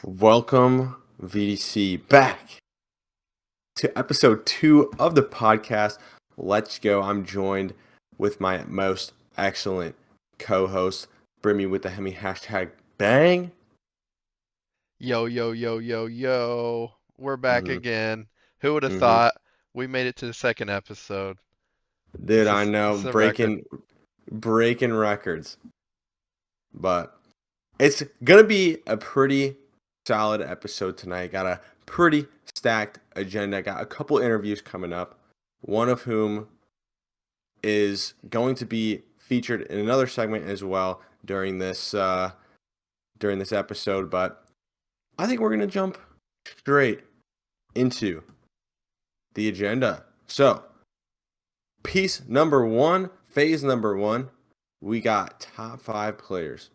Welcome, VDC, back to episode 2 of the podcast. Let's go. I'm joined with my most excellent co-host, BrimmyWithDaHaemi, hashtag bang. Yo, yo, yo, yo, yo. We're back Mm-hmm, again. Who would have mm-hmm. thought we made it to the second episode? Dude, This I is know, this is a record. breaking records, but it's gonna be a pretty solid episode tonight. Got a pretty stacked agenda. Got a couple interviews coming up, one of whom is going to be featured in another segment as well during this episode. But I think we're gonna jump straight into the agenda. So, phase number one, we got top 5 players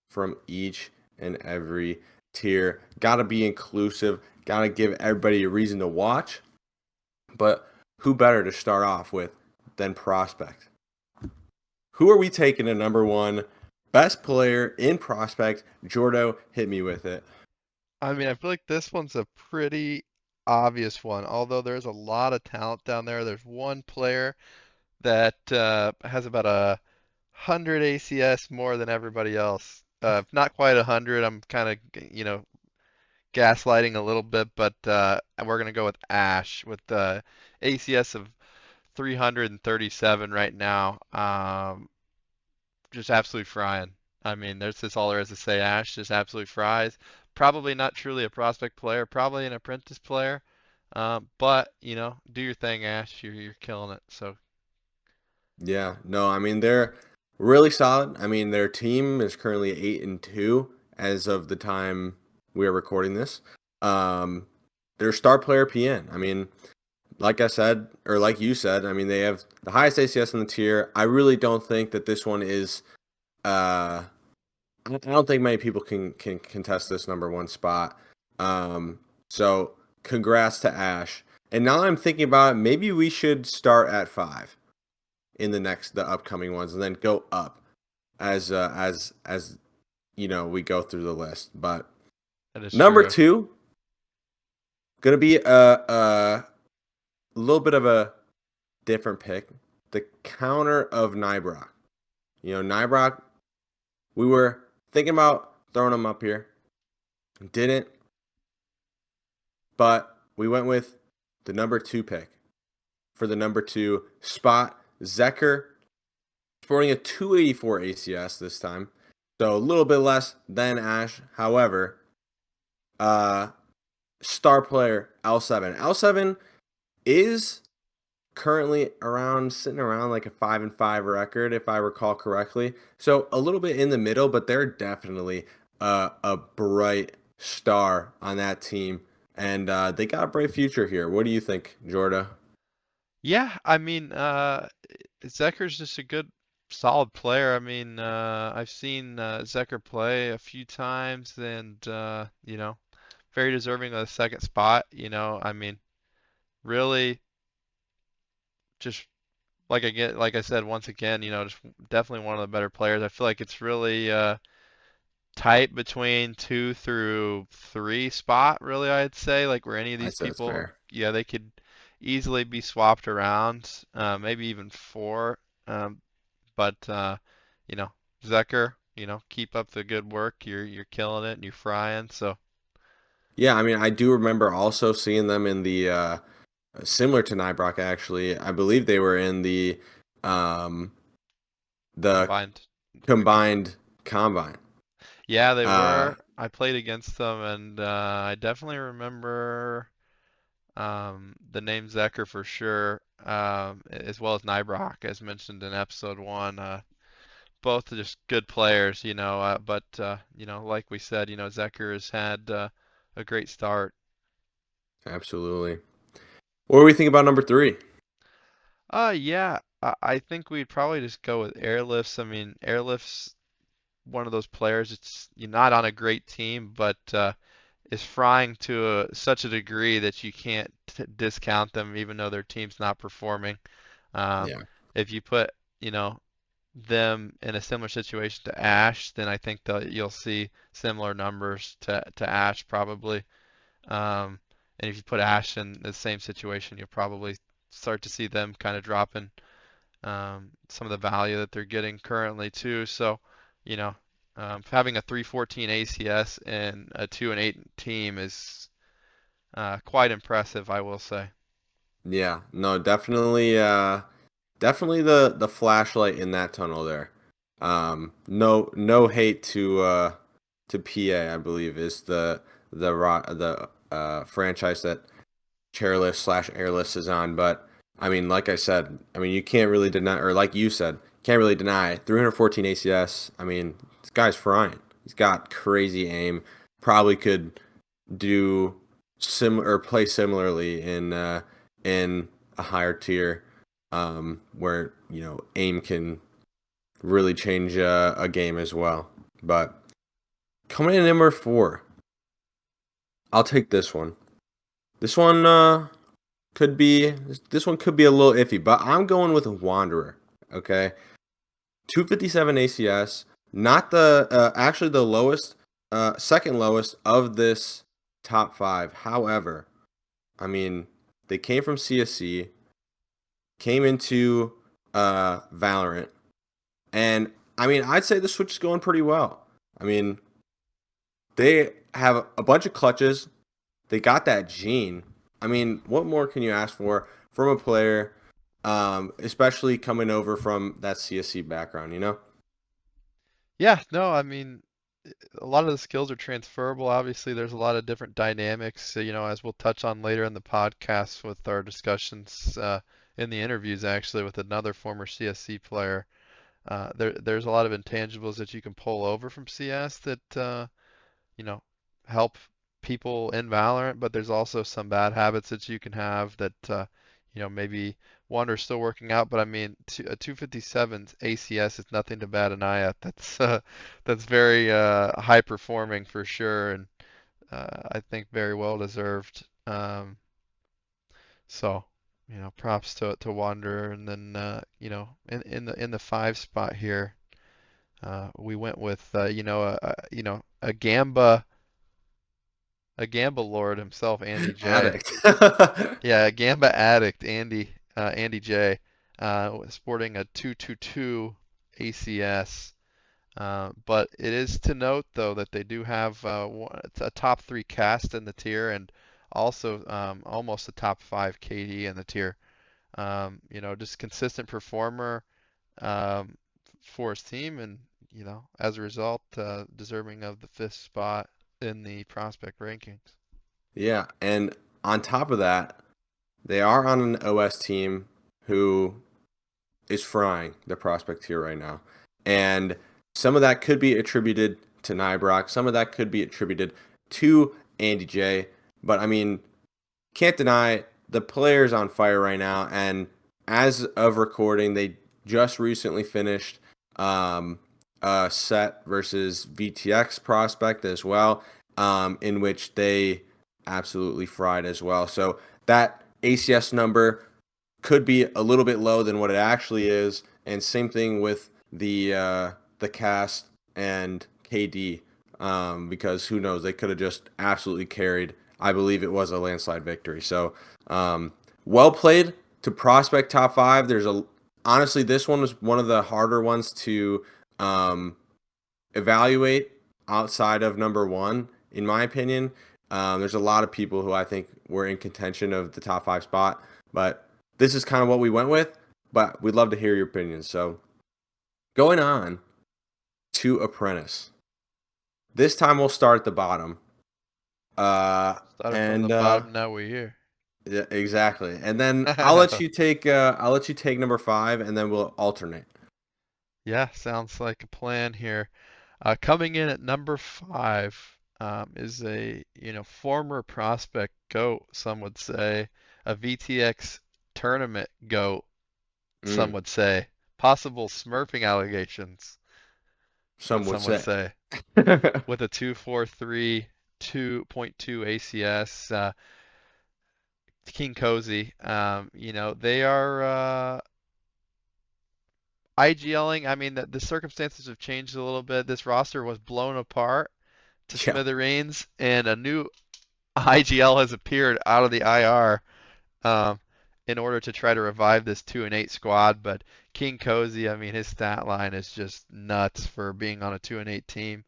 from each and every tier. Got to be inclusive. Got to give everybody a reason to watch. But who better to start off with than Prospect? Who are we taking to number one? Best player in Prospect. Jordo, hit me with it. I feel like this one's a pretty obvious one. Although there's a lot of talent down there. There's one player that has about 100 ACS more than everybody else. Not quite 100. I'm kind of, gaslighting a little bit, but we're gonna go with Ash with the ACS of 337 right now. Just absolutely frying. There's just all there is to say. Ash just absolutely fries. Probably not truly a prospect player, probably an apprentice player. But do your thing, Ash. You're killing it. So Yeah, no, I mean they're really solid. I mean their team is currently 8-2 as of the time we are recording this. Um, their star player PN. I mean, like I said, or like you said, I mean they have the highest ACS in the tier. I really don't think that this one is. I don't think many people can contest this number one spot. So congrats to Ash. And now I'm thinking about it, maybe we should start at 5 in the upcoming ones, and then go up as we go through the list. But that is number true. 2 gonna be a little bit of a different pick. The counter of Nybrock. Nybrock. We were thinking about throwing him up here. Didn't, but we went with the number 2 pick for the number 2 spot. Zeker, sporting a 284 ACS this time, so a little bit less than Ash. However, uh, star player L7. L7 is currently sitting around like a 5-5 record, if I recall correctly. So a little bit in the middle, but they're definitely a bright star on that team, and they got a bright future here. What do you think, Jorda? Yeah, Zekker's just a good, solid player. I've seen Zekker play a few times, and very deserving of the second spot. Really, just like I said once again, just definitely one of the better players. I feel like it's really tight between 2 through 3 spot, really, I'd say, like where any of I'd these say that's people, fair. yeah, they could easily be swapped around, maybe even 4. Um, but you know, Zekker, keep up the good work. You're killing it and you're frying. So Yeah, I mean, I do remember also seeing them in the similar to Nybrock actually. I believe they were in um, the combined tournament. combined combine. Yeah, they Uh, were. I played against them, and I definitely remember the name Zekker for sure, as well as Nybrock, as mentioned in episode 1. Both just good players, but like we said, Zekker has had a great start. Absolutely. What do we think about number 3? Yeah, I think we'd probably just go with Airlifts. Airlifts one of those players. It's you're not on a great team, but is frying to such a degree that you can't discount them, even though their team's not performing. Um, Yeah. if you put, you know, them in a similar situation to Ash, then I think that you'll see similar numbers to Ash probably. Um, and if you put Ash in the same situation, you'll probably start to see them kind of dropping some of the value that they're getting currently too. So, you know, having a 314 ACS and a 2 and 8 team is quite impressive, I will say. Yeah, no, definitely, definitely the flashlight in that tunnel there. No hate to PA, I believe is the franchise that chairless slash airless is on. But I mean, like I said, I mean you can't really deny, or like you said, can't really deny 314 ACS. I mean, this guy's frying. He's got crazy aim. Probably could do similar or play similarly in a higher tier, where aim can really change a game as well. But coming in number 4, I'll take this one. This one could be this one could be a little iffy, but I'm going with Wanderer. Okay, 257 ACS, not the actually the lowest, second lowest of this top 5. However, I mean they came from CSC, came into Valorant, and I mean I'd say the switch is going pretty well. I mean they have a bunch of clutches. They got that gene. I mean, what more can you ask for from a player, especially coming over from that CSC background, you know? Yeah, no, I mean, a lot of the skills are transferable. Obviously, there's a lot of different dynamics, as we'll touch on later in the podcast with our discussions in the interviews, actually, with another former CSC player. There's a lot of intangibles that you can pull over from CS that you know, help people in Valorant, but there's also some bad habits that you can have that, maybe Wander's still working out. But I mean, a 257 ACS is nothing to bat an eye at. That's very high performing for sure, and I think very well deserved. So, props to Wander, and then in the 5 spot here, we went with a Gamba Lord himself, Andy J. Addict. Yeah, a Gamba addict, Andy J. Sporting a 222 ACS. But it is to note though that they do have a top 3 cast in the tier and also almost a top 5 KD in the tier. Just consistent performer um, for his team, and as a result, deserving of the 5th spot in the prospect rankings. Yeah, and on top of that, they are on an OS team who is frying the prospect here right now. And some of that could be attributed to Nybrock, some of that could be attributed to Andy J. But I mean, can't deny the player's on fire right now. And as of recording, they just recently finished a set versus VTX prospect as well, in which they absolutely fried as well. So that ACS number could be a little bit low than what it actually is. And same thing with the cast and KD, because who knows, they could have just absolutely carried. I believe it was a landslide victory. So well played to prospect top 5. Honestly, this one was one of the harder ones to um, evaluate outside of number 1, in my opinion. There's a lot of people who I think were in contention of the top 5 spot, but this is kind of what we went with. But we'd love to hear your opinions. So going on to Apprentice. This time we'll start at the bottom. Started from the And bottom, now we're here. Yeah, exactly. And then I'll let you take number 5, and then we'll alternate. Yeah, sounds like a plan here. Coming in at number 5 is a former prospect goat, some would say, a VTX tournament goat, some Mm, would say, possible smurfing allegations, some would some would say. say, with a 243 2.2 ACS. King Cozy, they are IGLing, I mean, the circumstances have changed a little bit. This roster was blown apart to Yeah, smithereens, and a new IGL has appeared out of the IR um, in order to try to revive this 2-8 squad. But King Cozy, I mean, his stat line is just nuts for being on a 2-8 team,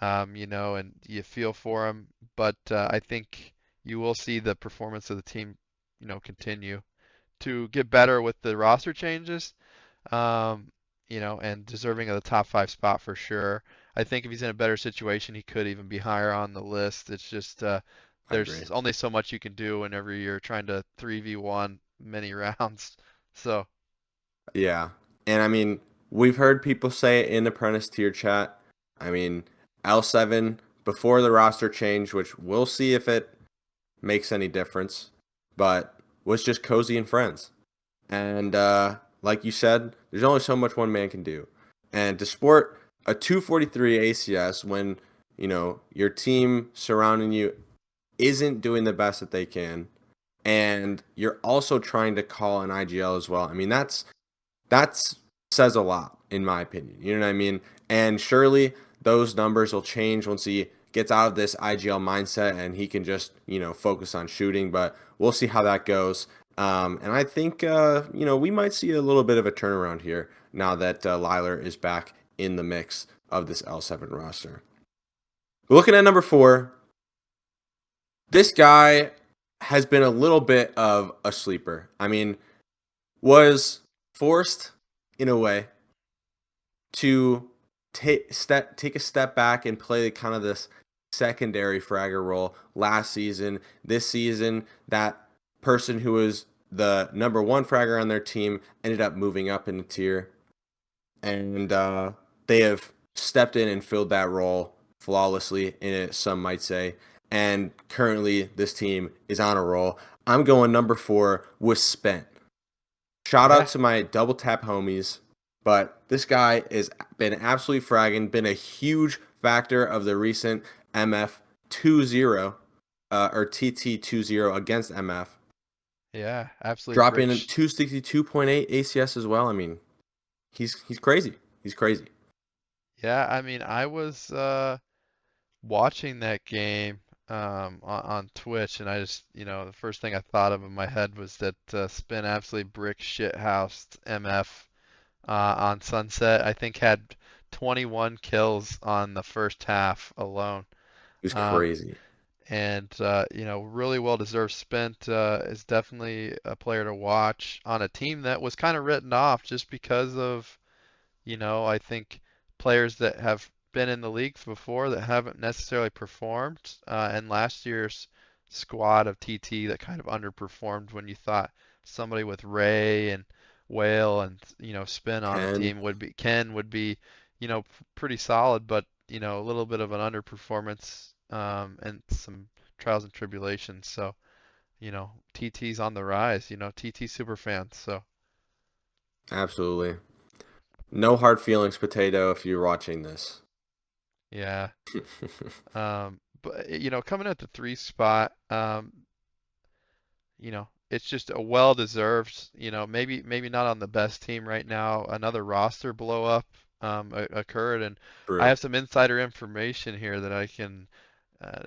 and you feel for him. But I think you will see the performance of the team, continue to get better with the roster changes, um, and deserving of the top five spot for sure. I think if he's in a better situation, he could even be higher on the list. It's just I agree. there's only so much you can do whenever you're trying to 3v1 many rounds. So, Yeah. And I mean, we've heard people say it in Apprentice tier chat. I mean, L7 before the roster change, which we'll see if it makes any difference, but was just Cozy and friends. And like you said, there's only so much one man can do. And to sport a 243 ACS when, your team surrounding you isn't doing the best that they can, and you're also trying to call an IGL as well. I mean, that's says a lot in my opinion. You know what I mean? And surely those numbers will change once he gets out of this IGL mindset and he can just, focus on shooting. But we'll see how that goes. And I think, we might see a little bit of a turnaround here now that Liler is back in the mix of this L7 roster. Looking at number 4, this guy has been a little bit of a sleeper. I mean, was forced in a way to take a step back and play kind of this secondary fragger role last season. This season, that person who was the number 1 fragger on their team ended up moving up in the tier, and they have stepped in and filled that role flawlessly, in it, some might say. And currently, this team is on a roll. I'm going number 4 with Spent. Shout out yeah, to my double tap homies, but this guy has been absolutely fragging, been a huge factor of the recent MF 2-0 or TT 2-0 against MF, yeah, absolutely dropping brick. 262.8 ACS as well. I mean, he's crazy. He's crazy. Yeah, I mean, I was watching that game on Twitch, and I just, the first thing I thought of in my head was that Spin absolutely brick shithoused MF on Sunset. I think had 21 kills on the first half alone. He's Um, crazy. and really well deserved. Spent is definitely a player to watch on a team that was kind of written off just because of I think players that have been in the league before that haven't necessarily performed, and last year's squad of TT that kind of underperformed when you thought somebody with Ray and Whale and Spin on the Ken, team would be Ken would be pretty solid, but a little bit of an underperformance and some trials and tribulations. So TT's on the rise. TT super fans. So absolutely. No hard feelings, Potato, if you're watching this. yeah. But coming at the 3 spot, it's just a well-deserved, maybe not on the best team right now. Another roster blow up occurred, and I True. have some insider information here that I can uh,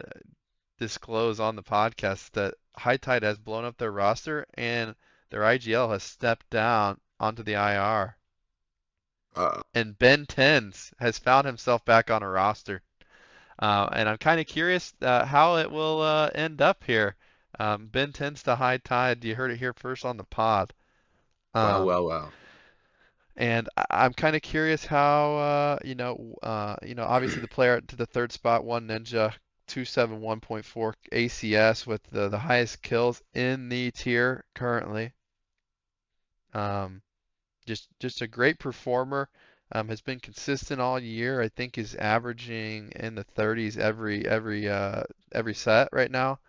disclose on the podcast that High Tide has blown up their roster and their IGL has stepped down onto the IR. Uh, And Ben Tens has found himself back on a roster. And I'm kind of curious how it will end up here. Ben tends to high tide. You heard it here first on the pod. well, Um, well, well. and I'm kind of curious how obviously the player to the third spot, one Ninja, 271.4 ACS with the highest kills in the tier currently. Um, just a great performer. Has been consistent all year. I think is averaging in the 30s every set right now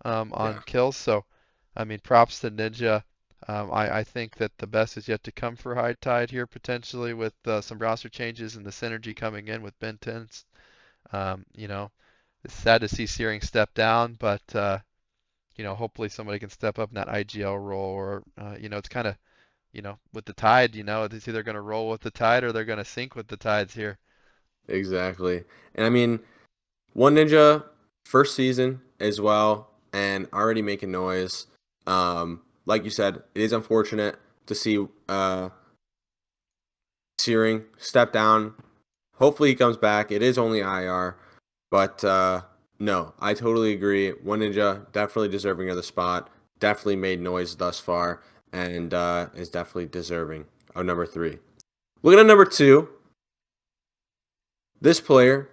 on Yeah, kills. So, I mean, props to Ninja. I think that the best is yet to come for High Tide here potentially with some roster changes and the synergy coming in with Ben Tens. It's sad to see Searing step down, but hopefully somebody can step up in that IGL role or it's kind of with the tide, it's either going to roll with the tide or they're going to sink with the tides here. Exactly. And I mean, One Ninja, first season as well, and already making noise. Like you said, it is unfortunate to see Searing step down. Hopefully he comes back. It is only IR, but no, I totally agree. One Ninja definitely deserving of the spot. Definitely made noise thus far, and is definitely deserving of number 3. Looking at number 2, this player.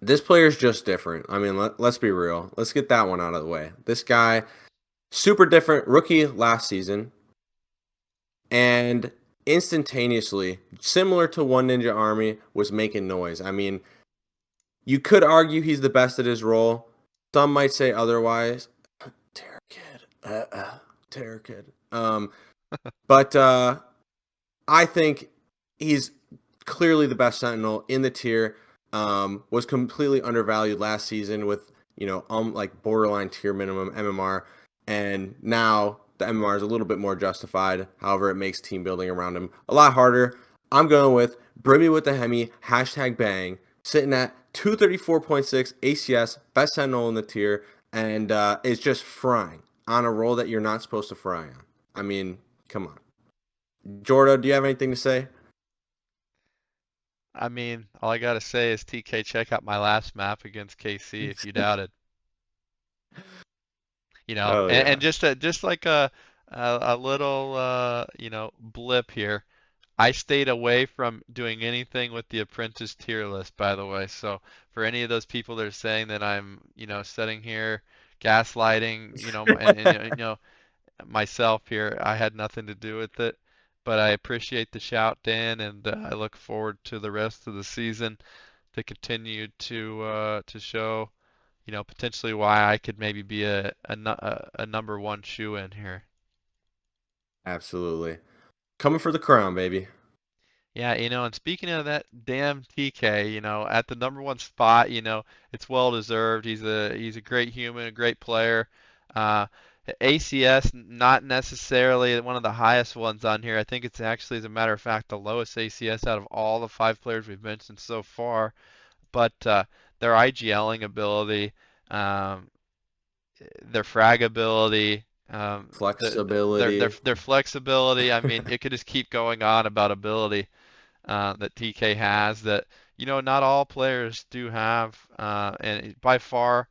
This player is just different. I mean, let's be real. Let's get that one out of the way. This guy, super different, rookie last season, and instantaneously, similar to One Ninja Army, was making noise. I mean, you could argue he's the best at his role. Some might say otherwise. Terror Kid. Terror Kid. But I think he's clearly the best Sentinel in the tier. Was completely undervalued last season with, like borderline tier minimum MMR. And now the MMR is a little bit more justified. However, it makes team building around him a lot harder. I'm going with BrimmyWithDaHaemi, #bang, sitting at 234.6 ACS, best Sentinel in the tier, and is just frying on a role that you're not supposed to fry on. I mean, come on. Jordo, do you have anything to say? I mean, all I gotta say is TK, check out my last map against KC if you doubted. Oh And yeah. just like a little blip here. I stayed away from doing anything with the Apprentice tier list, by the way. So for any of those people that are saying that I'm, sitting here gaslighting, and myself here, I had nothing to do with it. But I appreciate the shout, Dan, and I look forward to the rest of the season to continue to show, potentially why I could maybe be a number one shoe in here. Absolutely. Coming for the crown, baby. Yeah, and speaking of that damn TK, at the number one spot, it's well deserved. He's a great human, a great player. Uh, ACS not necessarily one of the highest ones on here. I think it's actually, as a matter of fact, the lowest ACS out of all the 5 players we've mentioned so far. But their IGLing ability, um, their frag ability, their Flexibility. flexibility. I mean, it could just keep going on about ability that TK has that not all players do have, and by far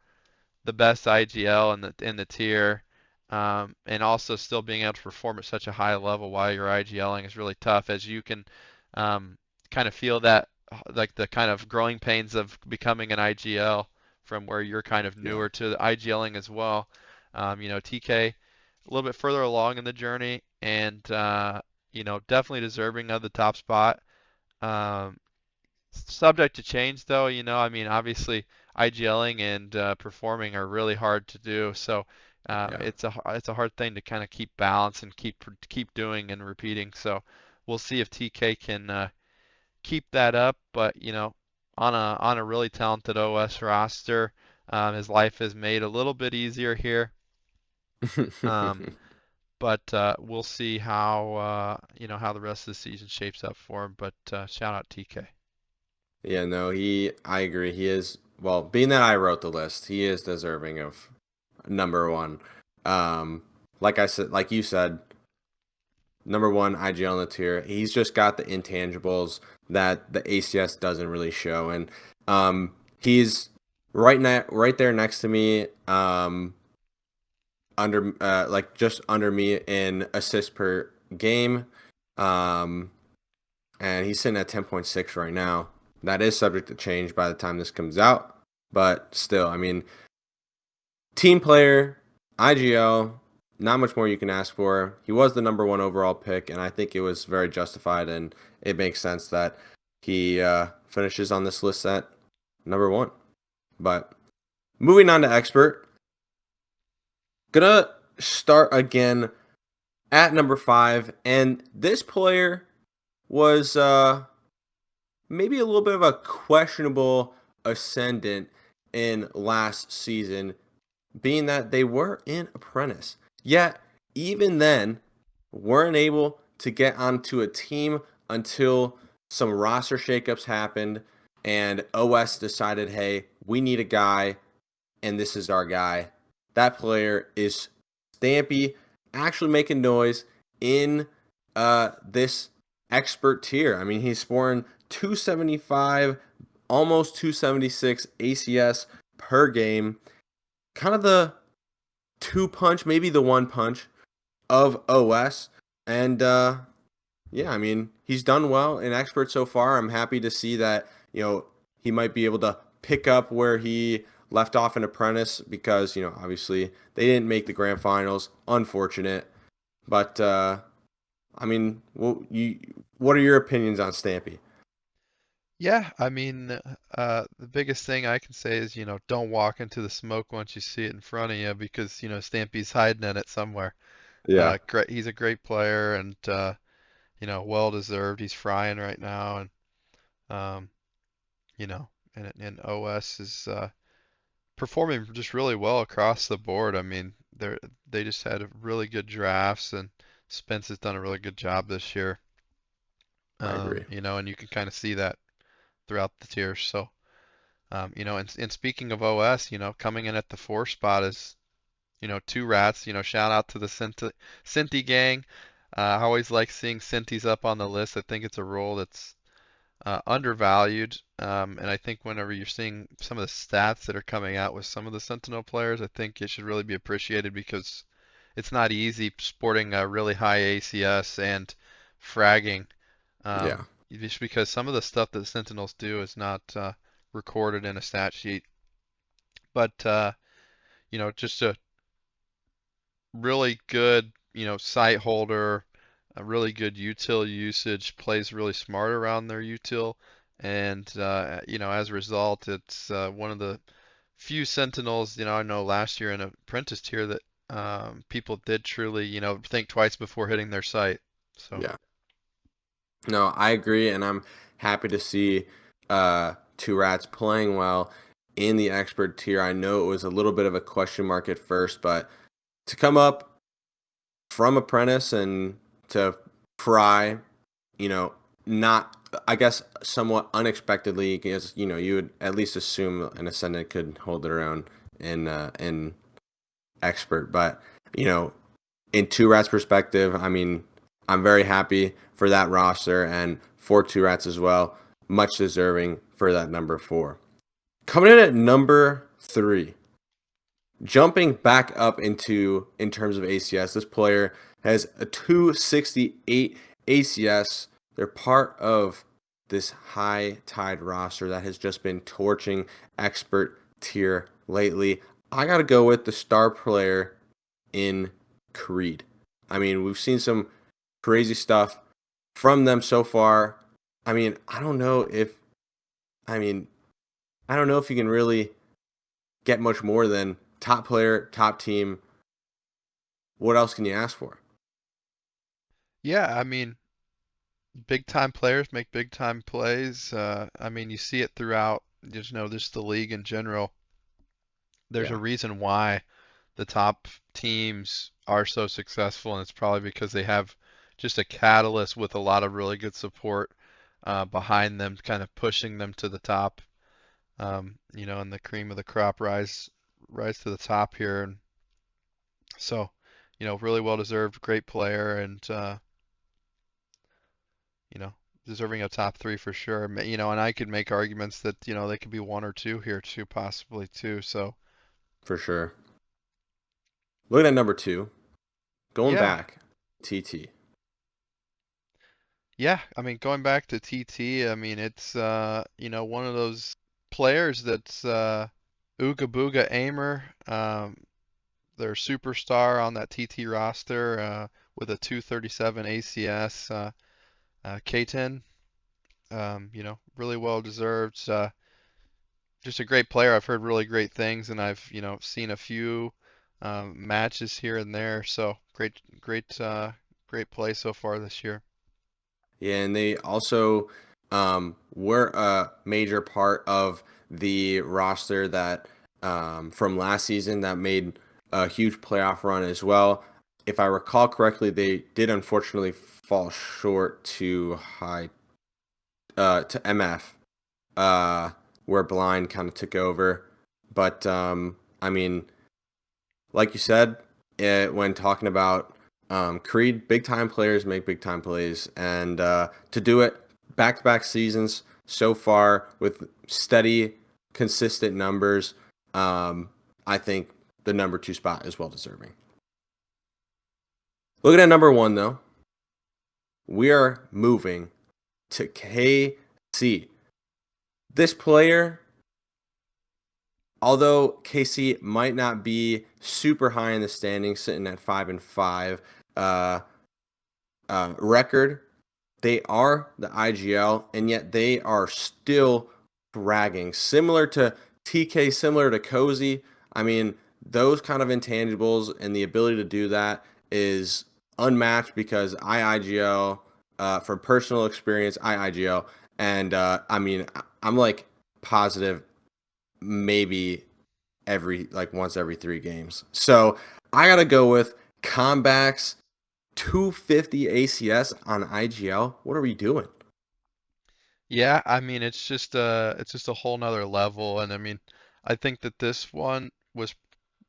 the best IGL in the tier, and also still being able to perform at such a high level while you're IGLing is really tough, as you can um, kind of feel that, like the kind of growing pains of becoming an IGL from where you're kind of Yeah. newer to the IGLing as well. TK a little bit further along in the journey, and definitely deserving of the top spot. Um, Subject to change, though. I mean, obviously, IGLing and performing are really hard to do. So Yeah. it's a hard thing to kind of keep balance and keep doing and repeating. So we'll see if TK can keep that up. But on a really talented OS roster, his life is made a little bit easier here. Um, but we'll see how the rest of the season shapes up for him. But shout out TK. Yeah, no, I agree. He is, well, being that I wrote the list, he is deserving of number 1. Um, like I said, like you said, number 1 IGL in the tier. He's just got the intangibles that the ACS doesn't really show, and he's right there next to me, under like just under me in assists per game. Um, and he's sitting at 10.6 right now. That is subject to change by the time this comes out, but still, I mean, team player, IGL, not much more you can ask for. He was the number 1 overall pick, and I think it was very justified, and it makes sense that he finishes on this list at number 1. But moving on to expert, gonna start again at number 5, and this player was maybe a little bit of a questionable ascendant in last season, being that they were in Apprentice. Yet, even then, weren't able to get onto a team until some roster shakeups happened, and OS decided, hey, we need a guy, and this is our guy. That player is Stampy, actually making noise in this expert tier. I mean, he's scoring 275, almost 276 ACS per game. Kind of the two punch, maybe the one punch of OS. And yeah, I mean, he's done well in expert so far. I'm happy to see that, he might be able to pick up where he left off in Apprentice because, obviously they didn't make the grand finals. Unfortunate. But I mean, what are your opinions on Stampy? Yeah, I mean, the biggest thing I can say is, don't walk into the smoke once you see it in front of you because, Stampy's hiding in it somewhere. Yeah, He's a great player and, well deserved. He's frying right now and, um, you know, and OS is performing just really well across the board. I mean, they just had really good drafts and Spence has done a really good job this year. I agree. And you can kind of see that throughout the tiers. So, and speaking of OS, coming in at the 4 spot is, two rats. Shout out to the Cinti gang. I always like seeing Cintis up on the list. I think it's a role that's undervalued. And I think whenever you're seeing some of the stats that are coming out with some of the Sentinel players, I think it should really be appreciated because it's not easy sporting a really high ACS and fragging. Yeah, Just because some of the stuff that Sentinels do is not recorded in a stat sheet. But just a really good, site holder, a really good util usage, plays really smart around their util, and as a result, it's one of the few Sentinels, I know last year in Apprentice tier that people did truly, think twice before hitting their site. So yeah. No, I agree, and I'm happy to see Two Rats playing well in the expert tier. I know it was a little bit of a question mark at first, but to come up from Apprentice and to Pry, not, I guess, somewhat unexpectedly, because you would at least assume an Ascendant could hold their own in expert, but you know, in Two Rats' perspective, I mean, I'm very happy for that roster and for Two Rats as well. Much deserving for that number 4. Coming in at number 3, jumping back up in terms of ACS, this player has a 268 ACS. They're part of this high tide roster that has just been torching expert tier lately. I got to go with the star player in Creed. I mean, we've seen some crazy stuff from them so far. I mean, I mean, I don't know if you can really get much more than top player, top team. What else can you ask for? yeah, I mean, big time players make big time plays. I mean, you see it throughout, just the league in general. There's a Yeah, reason why the top teams are so successful, and it's probably because they have just a catalyst with a lot of really good support behind them, kind of pushing them to the top. And the cream of the crop rise to the top here, and so really well deserved, great player, and you know deserving a top 3 for sure. And I could make arguments that they could be 1 or 2 here too, possibly too. So for sure. Looking at number 2, going yeah, back, TT. Yeah, I mean, going back to TT, I mean, it's one of those players that's Ooga Booga aimer. They're superstar on that TT roster with a 237 ACS, K10. Really well deserved. Just a great player. I've heard really great things, and I've seen a few matches here and there. So great play so far this year. Yeah, and they also were a major part of the roster that from last season that made a huge playoff run as well. if I recall correctly, they did unfortunately fall short to MF, where Blind kind of took over. But I mean, like you said, when talking about Creed, big time players make big time plays, and to do it back to back seasons so far with steady, consistent numbers, I think the number 2 spot is well deserving. Looking at number 1 though, we are moving to KC. This player, although KC might not be super high in the standings, sitting at 5-5 record, they are the IGL, and yet they are still bragging. Similar to TK, similar to Cozy. I mean, those kind of intangibles and the ability to do that is unmatched because IGL, from personal experience, IGL. And I mean, I'm like positive maybe once every 3 games. So I got to go with comebacks 250 ACS on IGL. What are we doing? Yeah, I mean it's just a whole nother level, and I mean I think that this one was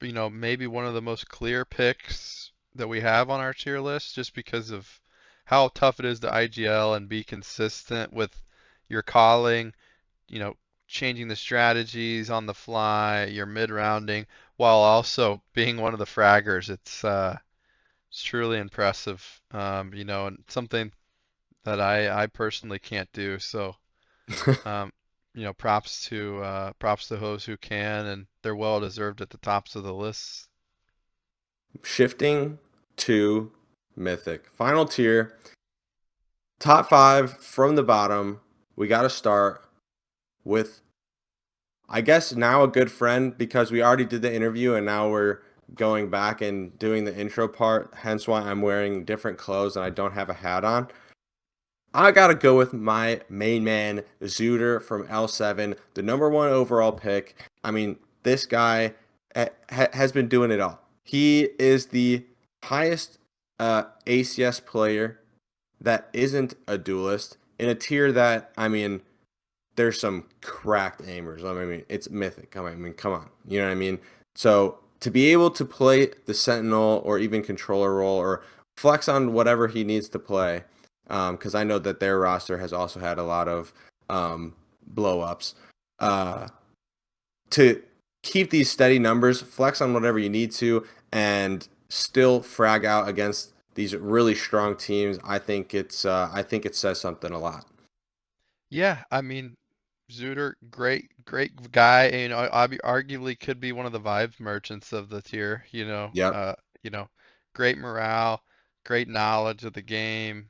maybe one of the most clear picks that we have on our tier list just because of how tough it is to IGL and be consistent with your calling, you know, changing the strategies on the fly, your mid rounding, while also being one of the fraggers. It's truly impressive, and something that I personally can't do. So, um, props to those who can, and they're well deserved at the tops of the lists. Shifting to Mythic. Final tier. Top 5 from the bottom. We got to start with, I guess, now a good friend because we already did the interview and now we're going back and doing the intro part. Hence why I'm wearing different clothes and I don't have a hat on. I got to go with my main man, Zooter from L7, the number 1 overall pick. I mean, this guy has been doing it all. He is the highest ACS player that isn't a duelist in a tier that, I mean, there's some cracked aimers. I mean, it's Mythic. I mean, come on. You know what I mean? So to be able to play the Sentinel or even controller role or flex on whatever he needs to play, because I know that their roster has also had a lot of blow ups. To keep these steady numbers, flex on whatever you need to, and still frag out against these really strong teams. I think it says something a lot. Yeah, I mean, Zooter, great guy. Arguably could be one of the vibe merchants of the tier. Yep. You know, great morale, great knowledge of the game.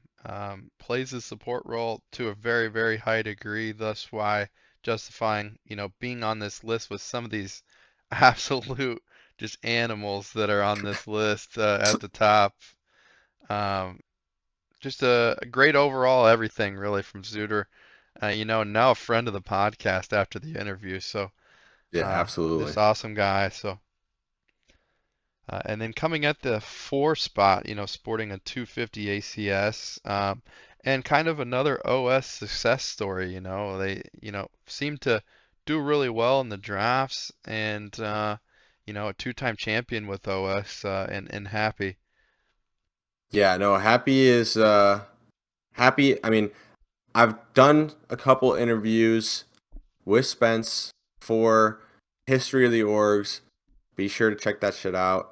Plays his support role to a very, very high degree. Thus, why justifying, being on this list with some of these absolute just animals that are on this list at the top. Um, just a great overall everything really from Zooter. Now a friend of the podcast after the interview. So Yeah, just absolutely. awesome guy. So and then coming at the 4 spot, sporting a 250 ACS, and kind of another OS success story. They seem to do really well in the drafts, and a 2-time champion with OS, and happy. Yeah, no, happy. I mean, I've done a couple interviews with Spence for History of the Orgs. Be sure to check that shit out.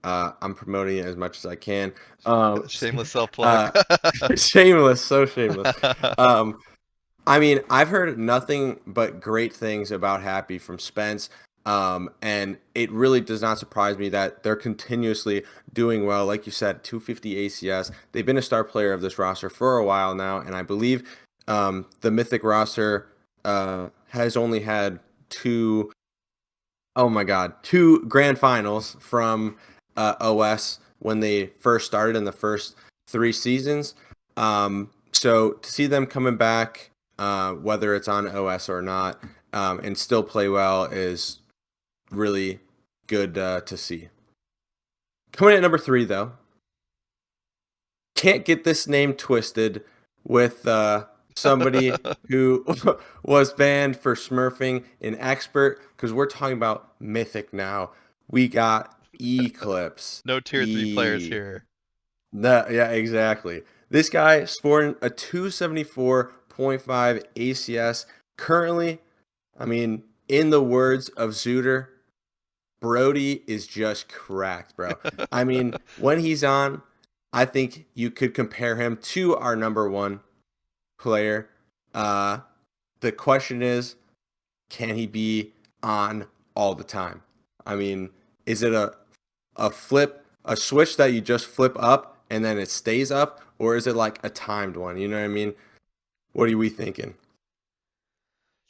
I'm promoting it as much as I can. Shameless self plug. uh, shameless, so shameless. Um, I mean, I've heard nothing but great things about Happy from Spence. And it really does not surprise me that they're continuously doing well. Like you said, 250 ACS. They've been a star player of this roster for a while now, and I believe the Mythic roster has only had two, oh my God, 2 grand finals from OS when they first started in the first 3 seasons. So to see them coming back, whether it's on OS or not, and still play well is really good to see. Coming at number 3, though, can't get this name twisted with somebody who was banned for smurfing an expert because we're talking about Mythic now. We got Eclipse. No tier 3 players here. Yeah, exactly. This guy sporting a 274.5 ACS. Currently, I mean, in the words of Zooter, Brody is just cracked, bro. I mean, when he's on, I think you could compare him to our number one player. Uh, the question is, can he be on all the time? I mean, is it a switch that you just flip up and then it stays up, or is it like a timed one? You know what I mean? What are we thinking?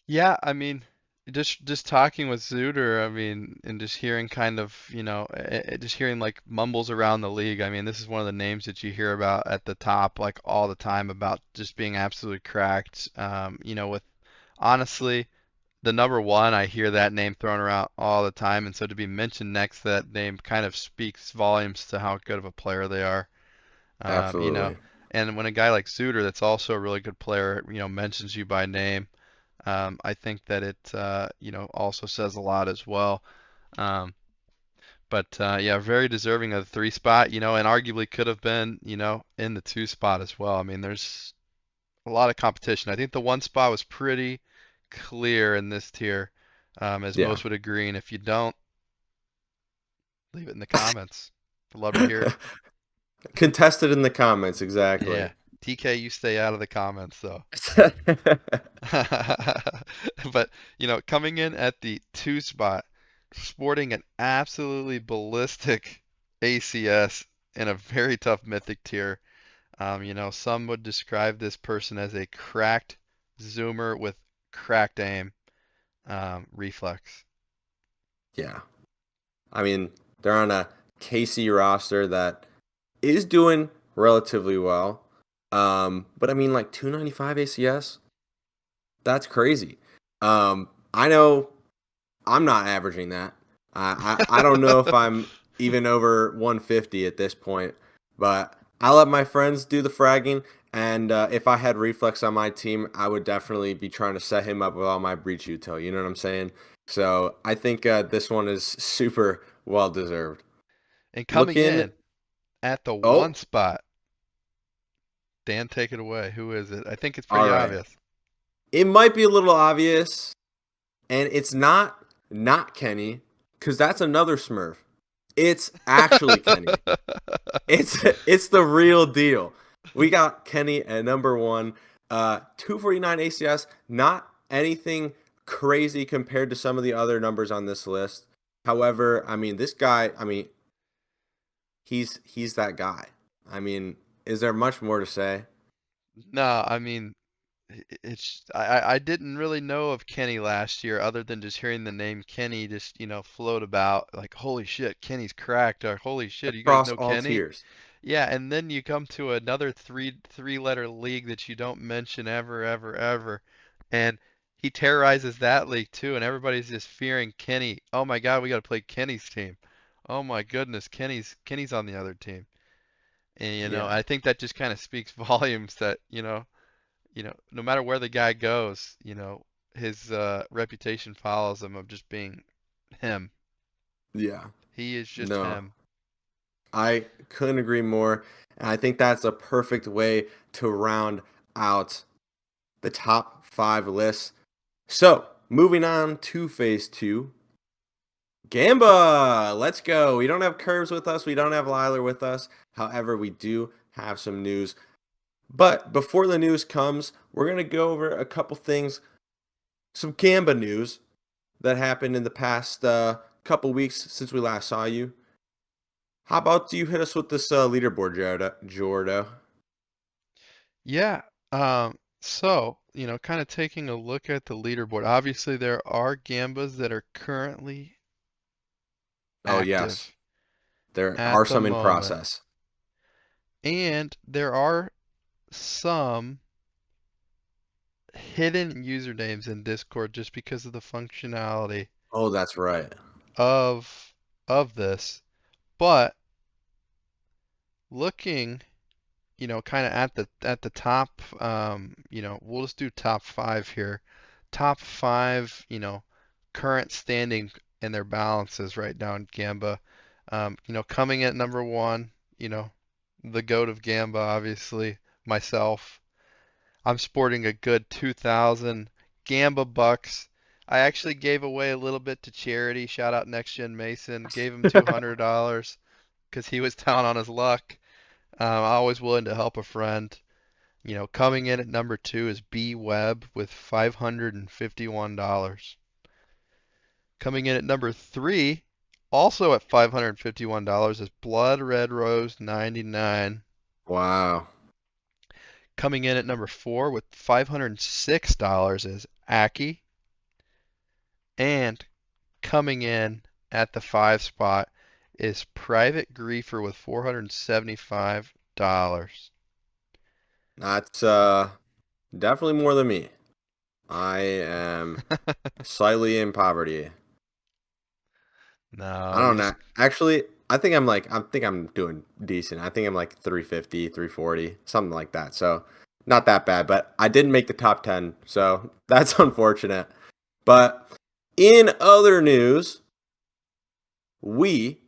Yeah, I mean, just talking with Zooter, I mean, and just hearing kind of, just hearing like mumbles around the league. I mean, this is one of the names that you hear about at the top like all the time about just being absolutely cracked. With honestly, the number one, I hear that name thrown around all the time, and so to be mentioned next to that name kind of speaks volumes to how good of a player they are. Um, you know, Absolutely. and when a guy like Zooter, that's also a really good player, mentions you by name. I think that it also says a lot as well. Um, but yeah, very deserving of the three spot, and arguably could have been, in the two spot as well. I mean, there's a lot of competition. I think the one spot was pretty clear in this tier, as Yeah. most would agree. And if you don't, leave it in the comments. I'd love to hear it. Contested in the comments, exactly. Yeah, TK, you stay out of the comments though. But, coming in at the two spot, sporting an absolutely ballistic ACS in a very tough mythic tier. Some would describe this person as a cracked zoomer with cracked aim, reflex. Yeah. I mean, they're on a KC roster that is doing relatively well. But I mean, like 295 ACS, that's crazy. I know I'm not averaging that. I don't know if I'm even over 150 at this point, but I let my friends do the fragging. And if I had Reflex on my team, I would definitely be trying to set him up with all my breach util. You know what I'm saying? So I think this one is super well deserved. And coming Looking, in at the one oh, spot, Dan, take it away. Who is it? I think it's all pretty right. obvious. It might be a little obvious, and it's not Kenny, because that's another Smurf. It's actually Kenny. It's the real deal. We got Kenny at number one, 249 ACS. Not anything crazy compared to some of the other numbers on this list. However, I mean, this guy. I mean, he's that guy. I mean, is there much more to say? No, I mean, I didn't really know of Kenny last year other than just hearing the name Kenny just, float about like, holy shit, Kenny's cracked, or holy shit, you guys Across know all Kenny? tiers. Yeah, and then you come to another three letter league that you don't mention ever, ever, ever. And he terrorizes that league too, and everybody's just fearing Kenny. Oh my God, we gotta play Kenny's team. Oh my goodness, Kenny's on the other team. And Yeah, I think that just kind of speaks volumes that, no matter where the guy goes, his reputation follows him of just being him. yeah. He is just No, him. I couldn't agree more. And I think that's a perfect way to round out the top five lists. So, moving on to phase two. Gamba, let's go. We don't have Curves with us. We don't have Liler with us. However, we do have some news. But before the news comes, we're going to go over a couple things, some Gamba news that happened in the past couple weeks since we last saw you. How about you hit us with this leaderboard, Jordo? Yeah. So, kind of taking a look at the leaderboard. Obviously, there are Gambas that are currently Oh, yes. active There at are the some in moment. process. And there are some hidden usernames in Discord just because of the functionality Oh, that's right. of this. But looking kind of at the top, we'll just do top five here. Top five, current standing in their balances right now in Gamba. Coming at number one, the GOAT of Gamba, obviously, myself. I'm sporting a good 2,000 Gamba bucks. I actually gave away a little bit to charity. Shout out Next Gen Mason. Gave him $200 because he was down on his luck. Always willing to help a friend. Coming in at number two is B Webb with $551. Coming in at number three, also at $551, is Blood Red Rose 99. Wow. Coming in at number four with $506 is Aki. And coming in at the five spot is Private Griefer with $475. That's definitely more than me. I am slightly in poverty. I No, you don't just know. Actually, I think I'm doing decent. I think I'm like 350, 340, something like that. So not that bad, but I didn't make the top 10, so that's unfortunate. But in other news, we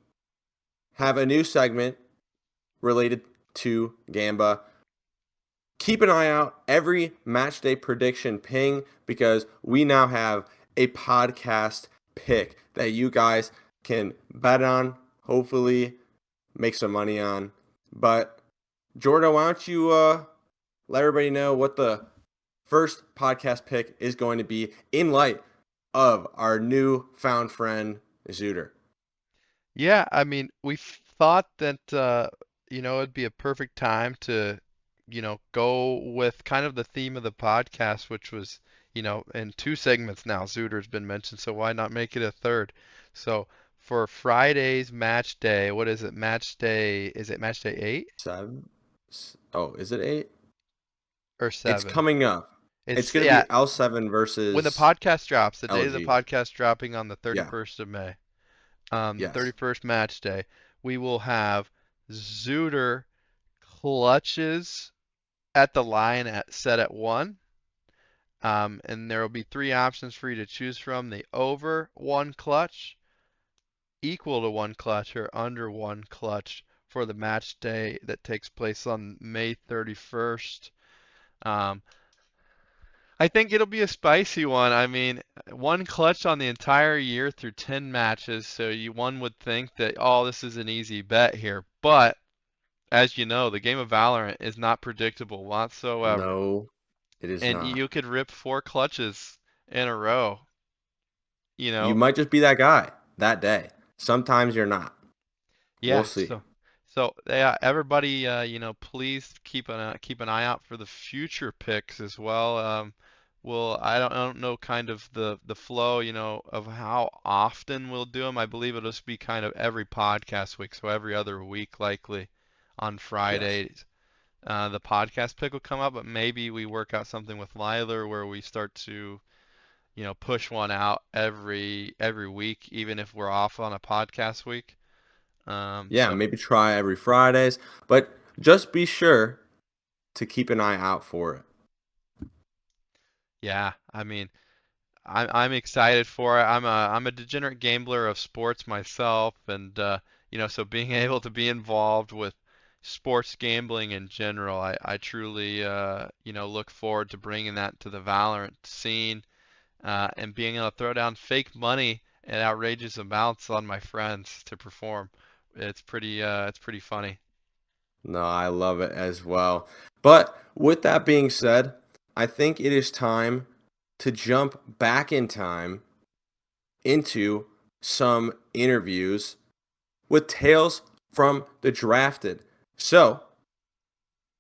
have a new segment related to Gamba. Keep an eye out every match day prediction ping because we now have a podcast pick that you guys can bet on, hopefully make some money on. But Jordan, why don't you let everybody know what the first podcast pick is going to be in light of our new found friend Zooter. Yeah, I mean, we thought that it'd be a perfect time to, go with kind of the theme of the podcast, which was, in two segments now. Zooter's been mentioned, so why not make it a third? So for Friday's match day, what is it? Match day, is it match day 8 Seven? Oh, is it 8? or It's 7? coming up. It's It's going to yeah, be L7 when the versus podcast drops, the day of the LG. podcast dropping on the Yeah. 31st of May, the Yes. 31st match day, we will have Zooter clutches at the line set at 1. And there will be three options for you to choose from: the over 1 clutch, equal to 1 clutch, or under 1 clutch for the match day that takes place on May 31st. Um, I think it'll be a spicy one. I mean, 1 clutch on the entire year through 10 matches, so one would think that, oh, this is an easy bet here. But as you know, the game of Valorant is not predictable whatsoever. No, it is And not. you could rip 4 clutches in a row, you You know? might just be that guy that day. Sometimes you're not. We'll Yeah, see. so yeah, everybody, please keep an eye out for the future picks as well. I don't know kind of the flow, of how often we'll do them. I believe it'll just be kind of every podcast week, so every other week likely on Yes. Fridays. The podcast pick will come up, but maybe we work out something with Liler where we start to, push one out every week, even if we're off on a podcast week. Yeah, So maybe try every Fridays, but just be sure to keep an eye out for it. yeah, I mean, I'm excited for it. I'm a degenerate gambler of sports myself, and so being able to be involved with sports gambling in general, I truly look forward to bringing that to the Valorant scene, and being able to throw down fake money at outrageous amounts on my friends to perform. It's pretty funny. No, I love it as well. But with that being said, I think it is time to jump back in time into some interviews with tales from the drafted. So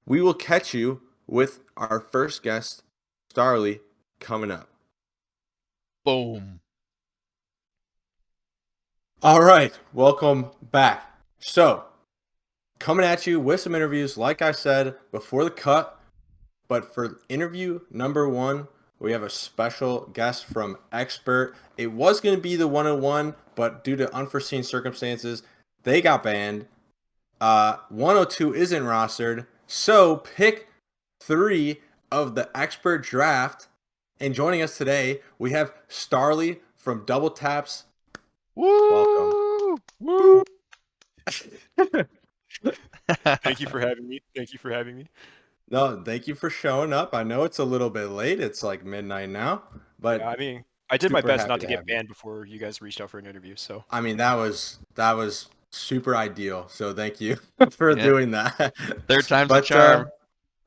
we will catch you with our first guest, Starly, coming up. Boom. All right, welcome back. So, coming at you with some interviews, like I said before the cut. But for interview number one, we have a special guest from Expert. It was going to be the 101, but due to unforeseen circumstances, they got banned. 102 isn't rostered, So pick 3 of the expert draft. And joining us today, we have Starly from Double Taps. Welcome. Woo! Woo! Thank you for having me. No, thank you for showing up. I know it's a little bit late. It's like midnight now, but Yeah, I mean, I did my super best happy not to to have get you. banned before you guys reached out for an interview. So I mean, that was super ideal. So thank you for Yeah. doing that. Third time's a But charm.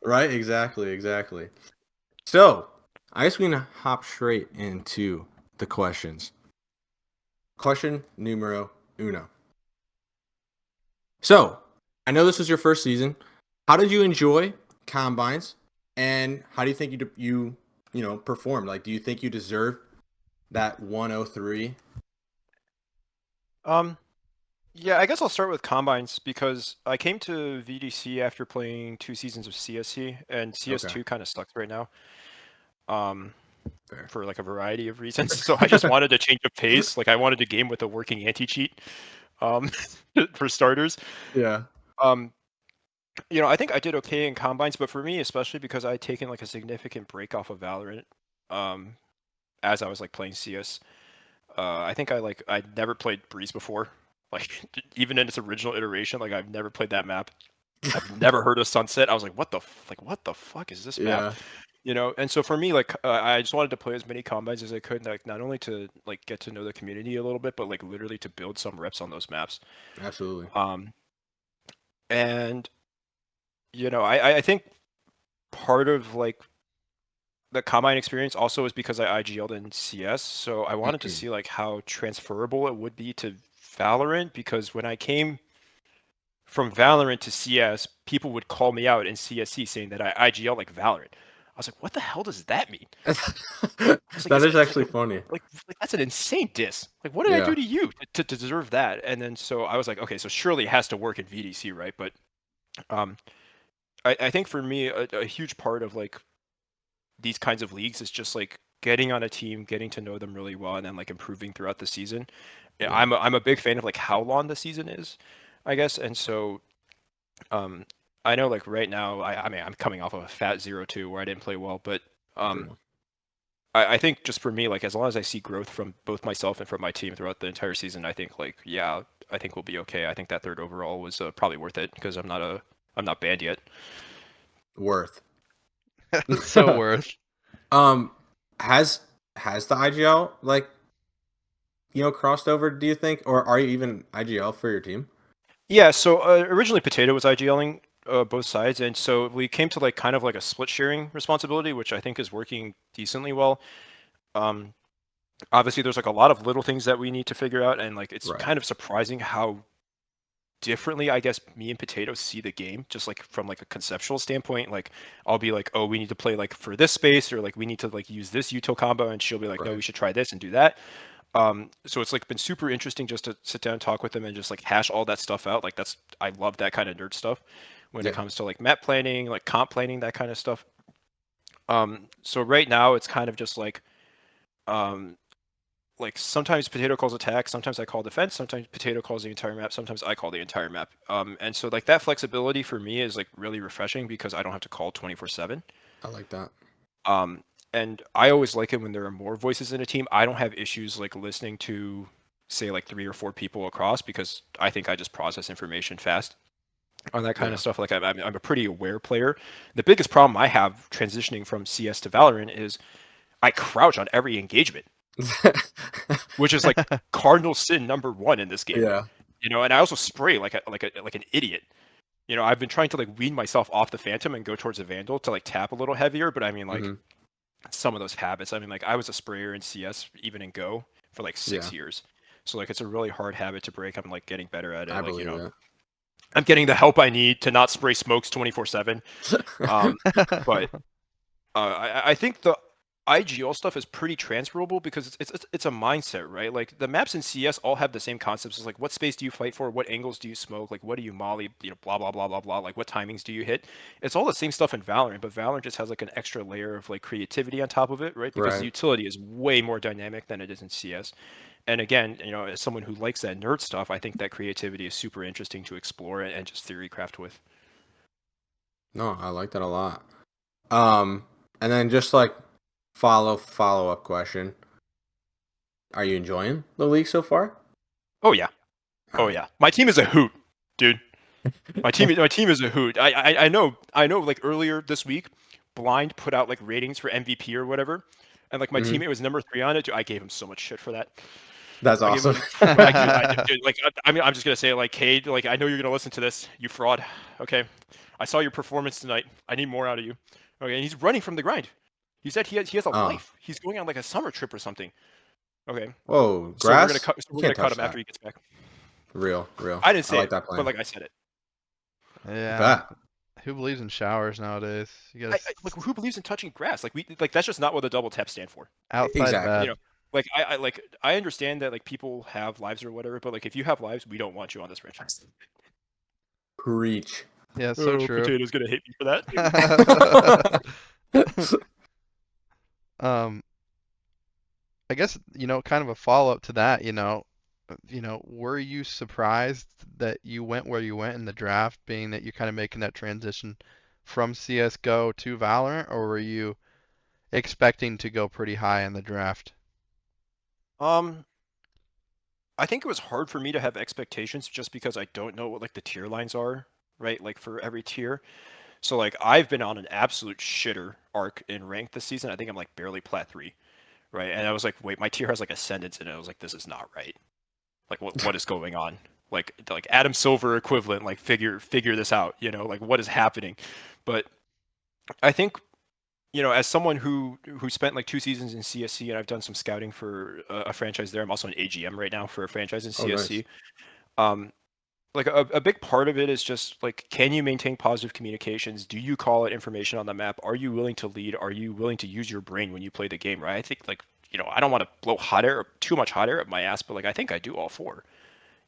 right, exactly. So I guess we can hop straight into the questions. Question numero uno. So I know this was your first season. How did you enjoy combines, and how do you think you performed? Like, do you think you deserve that 103? yeah, I guess I'll start with combines because I came to VDC after playing 2 seasons of CSC, and CS2 Okay, kind of sucks right now. Um, fair. for like a variety of reasons. So I just wanted to change of pace. Like I wanted a game with a working anti-cheat. Um, for starters. Yeah. Um, I think I did okay in combines, but for me, especially because I had taken like a significant break off of Valorant, um, as I was like playing CS. I think I'd never played Breeze before. Like even in its original iteration, like I've never played that map. I've never heard of Sunset. I was like, what the fuck is this map? Yeah. And so for me, like I just wanted to play as many combines as I could, like not only to like get to know the community a little bit, but like literally to build some reps on those maps. Absolutely. And I think part of like the combine experience also is because I IGL'd in CS, so I wanted to see like how transferable it would be to Valorant, because when I came from Valorant to CS, people would call me out in CSC saying that I IGL like Valorant. I was like, what the hell does that mean? I was like, That is it's actually like, funny. like that's an insane diss. Like, what did I Yeah. do to you to deserve that? And then so I was like, okay, so surely it has to work in VDC, right? But um, I think for me, a huge part of like these kinds of leagues is just like getting on a team, getting to know them really well, and then like improving throughout the season. Yeah, Yeah. I'm a big fan of like how long the season is, I guess. And so um I know like right now I mean I'm coming off of a fat 0-2 where I didn't play well, but um True. I think just for me, like as long as I see growth from both myself and from my team throughout the entire season, I think like yeah, I think we'll be okay. I think that third overall was probably worth it because I'm not banned yet. Worth. So worth. Has the IGL like crossed over? Do you think, or are you even IGL for your team? Yeah, so originally Potato was IGLing both sides, and so we came to like kind of like a split sharing responsibility, which I think is working decently well. Um, Obviously, there's like a lot of little things that we need to figure out, and like it's Right. kind of surprising how differently I guess me and Potato see the game, just like from like a conceptual standpoint. Like I'll be like, oh, we need to play like for this space, or like we need to like use this util combo, and she'll be like, no, Right. we should try this and do that. So it's like been super interesting just to sit down and talk with them and just like hash all that stuff out. Like I love that kind of nerd stuff when it Yeah. comes to like map planning, like comp planning, that kind of stuff. So right now it's kind of just um like sometimes Potato calls attack, sometimes I call defense, sometimes Potato calls the entire map, sometimes I call the entire map. And so like that flexibility for me is like really refreshing because I don't have to call 24/7. I like that. Um, and I always like it when there are more voices in a team. I don't have issues like listening to, say, like 3 or 4 people across because I think I just process information fast on that kind Yeah. of stuff. Like I'm a pretty aware player. The biggest problem I have transitioning from CS to Valorant is I crouch on every engagement, which is like cardinal sin number 1 in this game. Yeah. And I also spray like an idiot. I've been trying to like wean myself off the Phantom and go towards the Vandal to like tap a little heavier, but I mean like Hmm. some of those habits. I mean, like I was a sprayer in CS, even in Go, for like 6 years. So like it's a really hard habit to break. I'm like getting better at it. I Like believe it. I'm getting the help I need to not spray smokes 24/7. But I think the IGL stuff is pretty transferable because it's a mindset, right? Like the maps in CS all have the same concepts. It's like what space do you fight for? What angles do you smoke? Like what do you molly? Blah blah blah blah blah. Like what timings do you hit? It's all the same stuff in Valorant, but Valorant just has like an extra layer of like creativity on top of it, right? Because the Right. utility is way more dynamic than it is in CS. And again, as someone who likes that nerd stuff, I think that creativity is super interesting to explore and just theory craft with. No, I like that a lot. And then just like follow up question. Are you enjoying the league so far? Oh yeah. All Oh right. yeah. My team is a hoot, dude. My team is a hoot. I know like earlier this week, Blind put out like ratings for MVP or whatever. And like my Mhm. teammate was number 3 on it. Dude, I gave him so much shit for that. That's I gave awesome. him dude, like I mean I'm just gonna say like Cade, like I know you're gonna listen to this, you fraud. Okay. I saw your performance tonight. I need more out of you. Okay, and he's running from the grind. He said he has a Oh. life. He's going on like a summer trip or something. Okay. Whoa, So we're grass? You gonna can't cut touch him after that. he gets back. Real. I didn't I say like it, that but plan. like I said it. Yeah. Bet. Who believes in showers nowadays? You I, guys like who believes in touching grass? Like that's just not what the double tap stand for. outside Exactly. bad. You know, like I understand that like people have lives or whatever, but like if you have lives, we don't want you on this franchise. Preach. Yeah, so true. Potato's gonna hate me for that. um, I guess, kind of a follow-up to that, were you surprised that you went where you went in the draft, being that you're kind of making that transition from CS:GO to Valorant, or were you expecting to go pretty high in the draft? I think it was hard for me to have expectations just because I don't know what like the tier lines are, right? Like for every tier. So like I've been on an absolute shitter arc in rank this season. I think I'm like barely plat 3, right? And I was like, wait, my tier has like ascendants in it. I was like, this is not right. Like what is going on? Like Adam Silver equivalent, like figure this out, like what is happening? But I think as someone who spent like 2 seasons in CSC and I've done some scouting for a franchise there. I'm also an AGM right now for a franchise in Oh, nice. CSC. Like a big part of it is just like, can you maintain positive communications? Do you call out information on the map? Are you willing to lead? Are you willing to use your brain when you play the game? Right? I think like I don't want to blow hot air or too much hot air up my ass, but like I think I do all 4.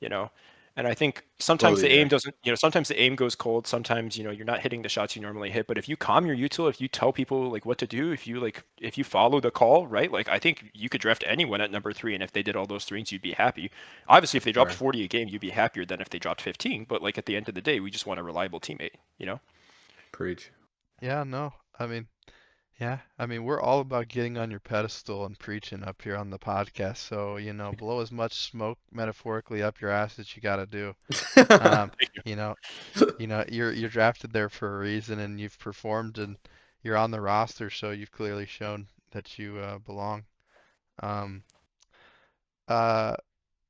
You know, and I think sometimes the Totally, aim yeah. doesn't. Sometimes the aim goes cold. Sometimes you're not hitting the shots you normally hit. But if you calm your util, if you tell people like what to do, if you follow the call, right? Like I think you could draft anyone at number 3, and if they did all those things, you'd be happy. Obviously, if they dropped Right. 40 a game, you'd be happier than if they dropped 15. But like at the end of the day, we just want a reliable teammate. Preach. Yeah, no. We're all about getting on your pedestal and preaching up here on the podcast. So, blow as much smoke metaphorically up your ass as you got to do. Um, Thank you. you know, you're drafted there for a reason, and you've performed, and you're on the roster, so you've clearly shown that you belong. Um, uh,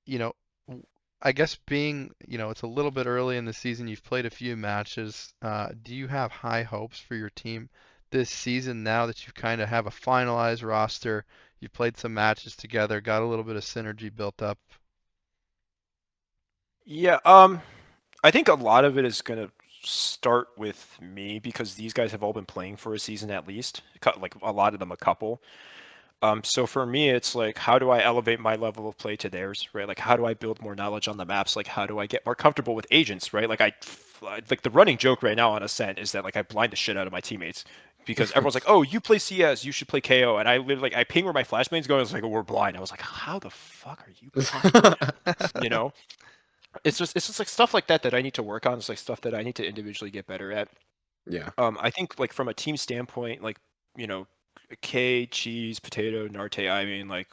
you know, I guess being, it's a little bit early in the season, you've played a few matches. Do you have high hopes for your team this season now that you kind of have a finalized roster? You've played some matches together, got a little bit of synergy built up. Yeah. I think a lot of it is gonna start with me because these guys have all been playing for a season at least. Like a lot of them, a couple. So for me, it's like, how do I elevate my level of play to theirs, right? Like, how do I build more knowledge on the maps? Like, how do I get more comfortable with agents, right? Like the running joke right now on Ascent is that like I blind the shit out of my teammates because everyone's like, oh, you play CS, you should play KO, and I literally like I ping where my flashbangs go. And it's like, oh, we're blind. I was like, how the fuck are you blind? You know? It's just like stuff like that I need to work on. It's like stuff that I need to individually get better at. Yeah. I think like from a team standpoint, like you know, K, Cheese, Potato, Narte. I mean, like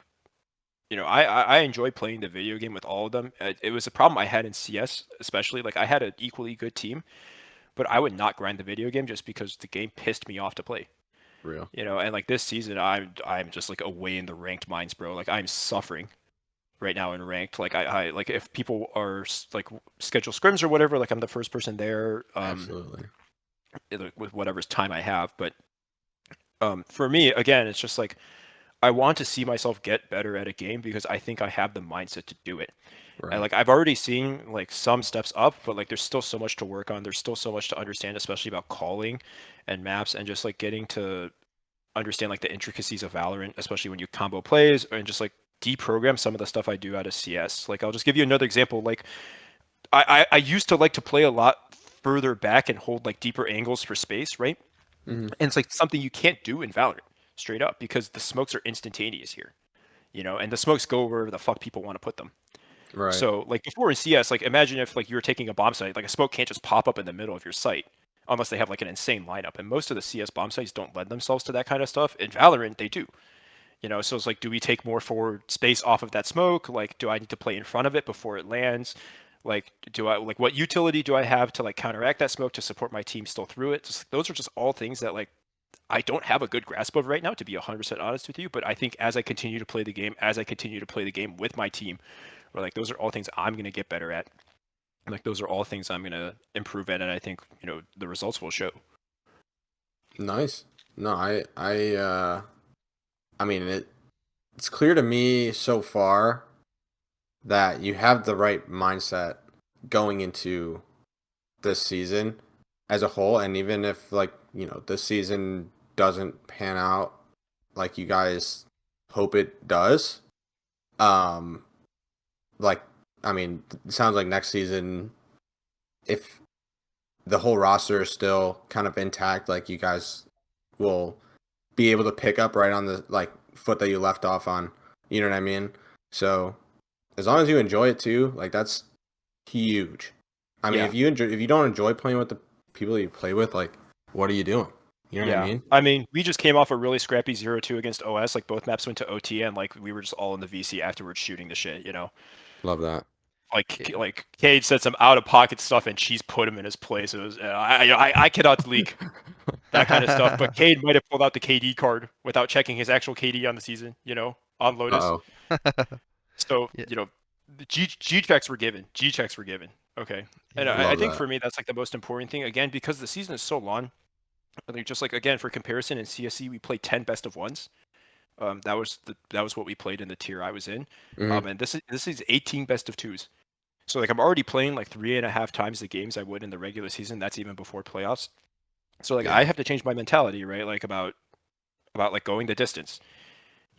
I enjoy playing the video game with all of them. It was a problem I had in CS, especially. Like I had an equally good team, but I would not grind the video game just because the game pissed me off to play. Real. And like this season, I'm just like away in the ranked mines, bro. Like I'm suffering right now in ranked. Like I like if people are like schedule scrims or whatever, like I'm the first person there. Absolutely. With whatever's time I have, but for me, again, it's just like I want to see myself get better at a game because I think I have the mindset to do it. Right. And like I've already seen like some steps up, but like there's still so much to work on. There's still so much to understand, especially about calling and maps and just like getting to understand like the intricacies of Valorant, especially when you combo plays and just like deprogram some of the stuff I do out of CS. Like I'll just give you another example. Like I used to like to play a lot further back and hold like deeper angles for space, right? Mm-hmm. And it's like something you can't do in Valorant straight up because the smokes are instantaneous here, and the smokes go wherever the fuck people want to put them. Right. So like before in CS, like imagine if like you were taking a bomb site, like a smoke can't just pop up in the middle of your site unless they have like an insane lineup. And most of the CS bomb sites don't lend themselves to that kind of stuff. In Valorant, they do. So it's like, do we take more forward space off of that smoke? Like, do I need to play in front of it before it lands? Like, what utility do I have to like counteract that smoke to support my team still through it? Just, those are just all things that like I don't have a good grasp of right now, to be 100% honest with you. But I think as I continue to play the game, with my team, or like those are all things I'm going to get better at. Like those are all things I'm going to improve at, and I think the results will show. Nice. No, I mean it's clear to me so far that you have the right mindset going into this season as a whole, and even if like this season doesn't pan out like you guys hope it does, like I mean, it sounds like next season, if the whole roster is still kind of intact, like you guys will be able to pick up right on the like foot that you left off on. You know what I mean? So as long as you enjoy it too, like that's huge. I mean, Yeah. if you don't enjoy playing with the people you play with, like what are you doing? You know what I mean? I mean, we just came off a really scrappy 0-2 against OS. Like both maps went to OT, and like we were just all in the VC afterwards shooting the shit. Love that. Like Cade said some out of pocket stuff, and Cheese put him in his place. It was I cannot leak that kind of stuff. But Cade might have pulled out the KD card without checking his actual KD on the season. On Lotus. Uh-oh. So Yeah. The G checks were given. G checks were given. Okay, and Yeah. I think that. for me that's like the most important thing. Again, because the season is so long. I think just like again for comparison in CSC we played 10 best of ones. That was what we played in the tier I was in. Mhm. And this is 18 best of twos. So like I'm already playing like 3.5 times the games I would in the regular season. That's even before playoffs. So like I have to change my mentality, right? Like about like going the distance.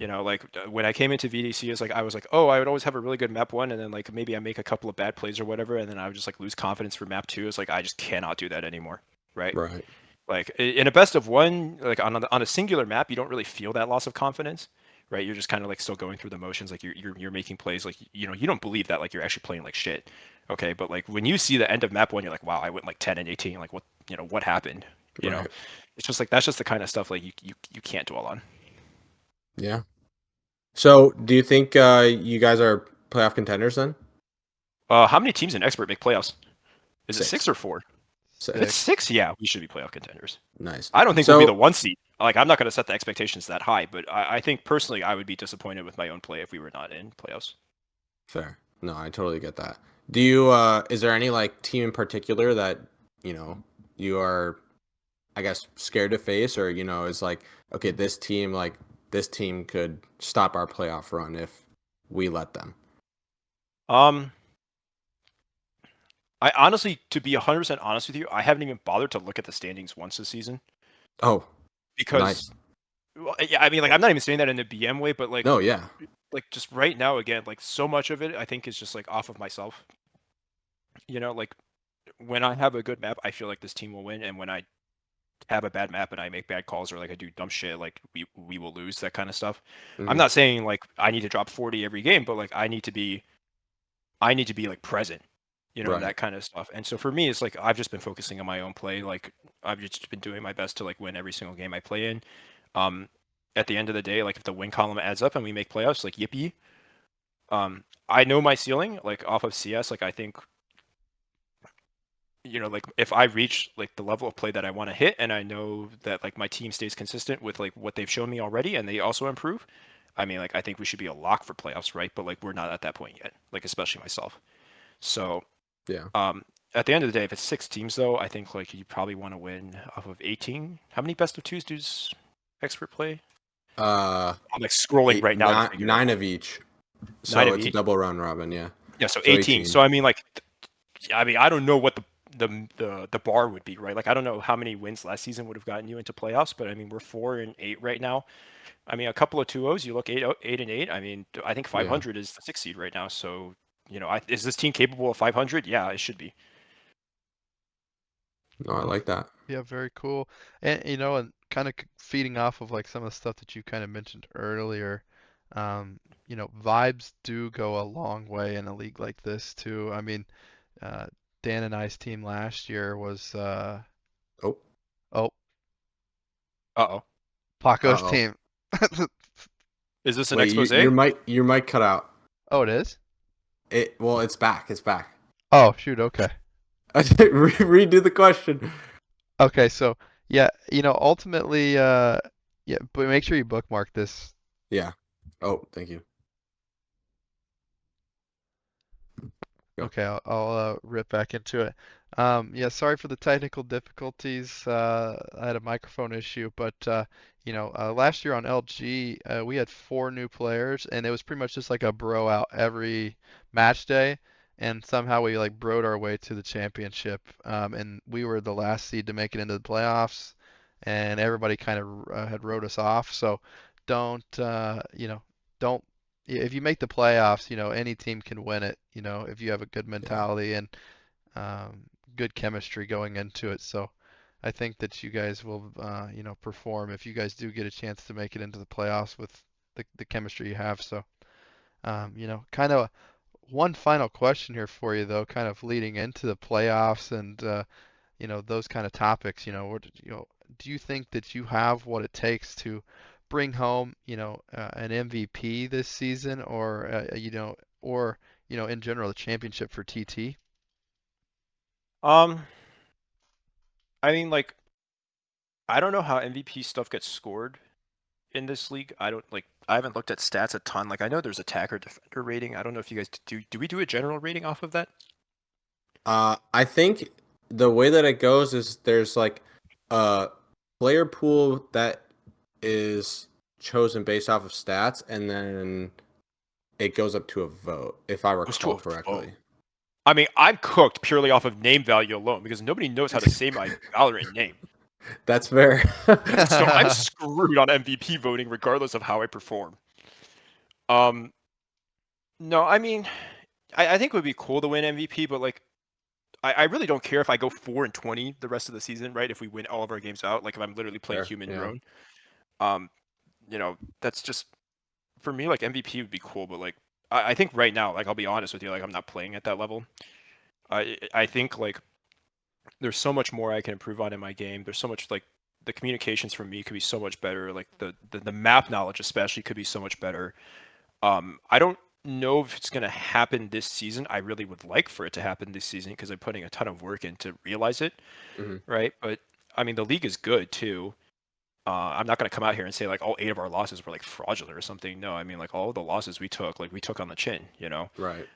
Like when I came into VDC, it's like I was like, oh, I would always have a really good map one, and then like maybe I make a couple of bad plays or whatever, and then I would just like lose confidence for map two. It's like I just cannot do that anymore, right? Right. Like in a best of one, like on a singular map, you don't really feel that loss of confidence, right? You're just kind of like still going through the motions, like you're making plays, like you don't believe that like you're actually playing like shit, okay? But like when you see the end of map one, you're like, wow, I went like 10 and 18, like what happened? Right. It's just like that's just the kind of stuff like you can't dwell on. Yeah. So do you think you guys are playoff contenders then? How many teams in expert make playoffs? Is it 6. 6 or 4? Six. If it's 6, yeah, we should be playoff contenders. Nice. I don't think So we'll be the 1 seed. Like, I'm not going to set the expectations that high, but I think personally I would be disappointed with my own play if we were not in playoffs. fair. No, I totally get that. Do you is there any like team in particular that, you are I guess scared to face, or is like, okay, this team could stop our playoff run if we let them? I honestly, to be 100% honest with you, I haven't even bothered to look at the standings once this season Oh, because nice. well, yeah, I mean, like I'm not even saying that in a BM way, but like No, yeah. like just right now again, like so much of it I think is just like off of myself. Like when I have a good map, I feel like this team will win, and when I have a bad map and I make bad calls or like I do dumb shit, like we will lose, that kind of stuff. I'm Mhm. not saying like I need to drop 40 every game, but like I need to be like present, Right. that kind of stuff. And so for me, it's like I've just been focusing on my own play. Like I've just been doing my best to like win every single game I play in. At the end of the day, like if the win column adds up and we make playoffs, like yippee. I know my ceiling, like off of CS, like I think like if I reach like the level of play that I want to hit, and I know that like my team stays consistent with like what they've shown me already, and they also improve, I mean, like I think we should be a lock for playoffs, right? But like we're not at that point yet, like especially myself. So, Yeah. at the end of the day, if it's 6 teams though, I think like you probably want to win off of 18. How many best of twos does expert play? I'm like scrolling right now to figure it out. 9 of each. 9 So of it's a each. double round robin, yeah. Yeah, so So 18. So I mean, like, I don't know what the bar would be, right? Like I don't know how many wins last season would have gotten you into playoffs, but I mean we're 4 and 8 right now. I mean a couple of 2-0s, you look 8 and 8. I mean I think 500 is the 6th seed right now. So is this team capable of 500? Yeah, it should be. No, I like that. Yeah, very cool. And kind of feeding off of like some of the stuff that you kind of mentioned earlier, vibes do go a long way in a league like this too. I mean, uh, Dan and I's team last year was Oh. Oh, Uh-oh. Paco's Uh-oh. team. Is this an Wait, expose? your mic cut out. Oh, it is? Well, it's back. It's back. Oh, shoot, okay. Redo the question. Okay, so yeah, ultimately, yeah, but make sure you bookmark this. Yeah. Oh, thank you. Go. Okay, I'll rip back into it. Yeah, sorry for the technical difficulties. I had a microphone issue, but last year on LG, we had 4 new players, and it was pretty much just like a bro out every match day, and somehow we like broed our way to the championship. And we were the last seed to make it into the playoffs, and everybody kind of had wrote us off. So don't, don't if you make the playoffs, any team can win it, if you have a good mentality and um, good chemistry going into it. So I think that you guys will, perform if you guys do get a chance to make it into the playoffs with the chemistry you have. So, kind of one final question here for you, though, kind of leading into the playoffs and, those kind of topics, do you think that you have what it takes to bring home, an MVP this season or, in general, the championship for TT? I mean, like, I don't know how MVP stuff gets scored in this league. I haven't looked at stats a ton. Like, I know there's attacker defender rating. I don't know if you guys do. Do we do a general rating off of that? I think the way that it goes is there's like a player pool that is chosen based off of stats, and then it goes up to a vote, if I Goes to recall a correctly. vote. I mean, I'm cooked purely off of name value alone because nobody knows how to say my Valorant name. That's fair. So I'm screwed on MVP voting regardless of how I perform. No, I mean, I think it would be cool to win MVP, but like, I really don't care if I go 4-20 the rest of the season, right? If we win all of our games out, like if I'm literally playing Fair, human yeah. drone. That's just for me. Like MVP would be cool, but like I think right now, like I'll be honest with you, like I'm not playing at that level. I think like there's so much more I can improve on in my game. There's so much like the communications from me could be so much better. Like the map knowledge especially could be so much better. I don't know if it's going to happen this season. I really would like for it to happen this season because I'm putting a ton of work in to realize it, right? But I mean, the league is good too. I'm not going to come out here and say like all 8 of our losses were like fraudulent or something. No, I mean like all of the losses we took, like we took on the chin, you know? Right.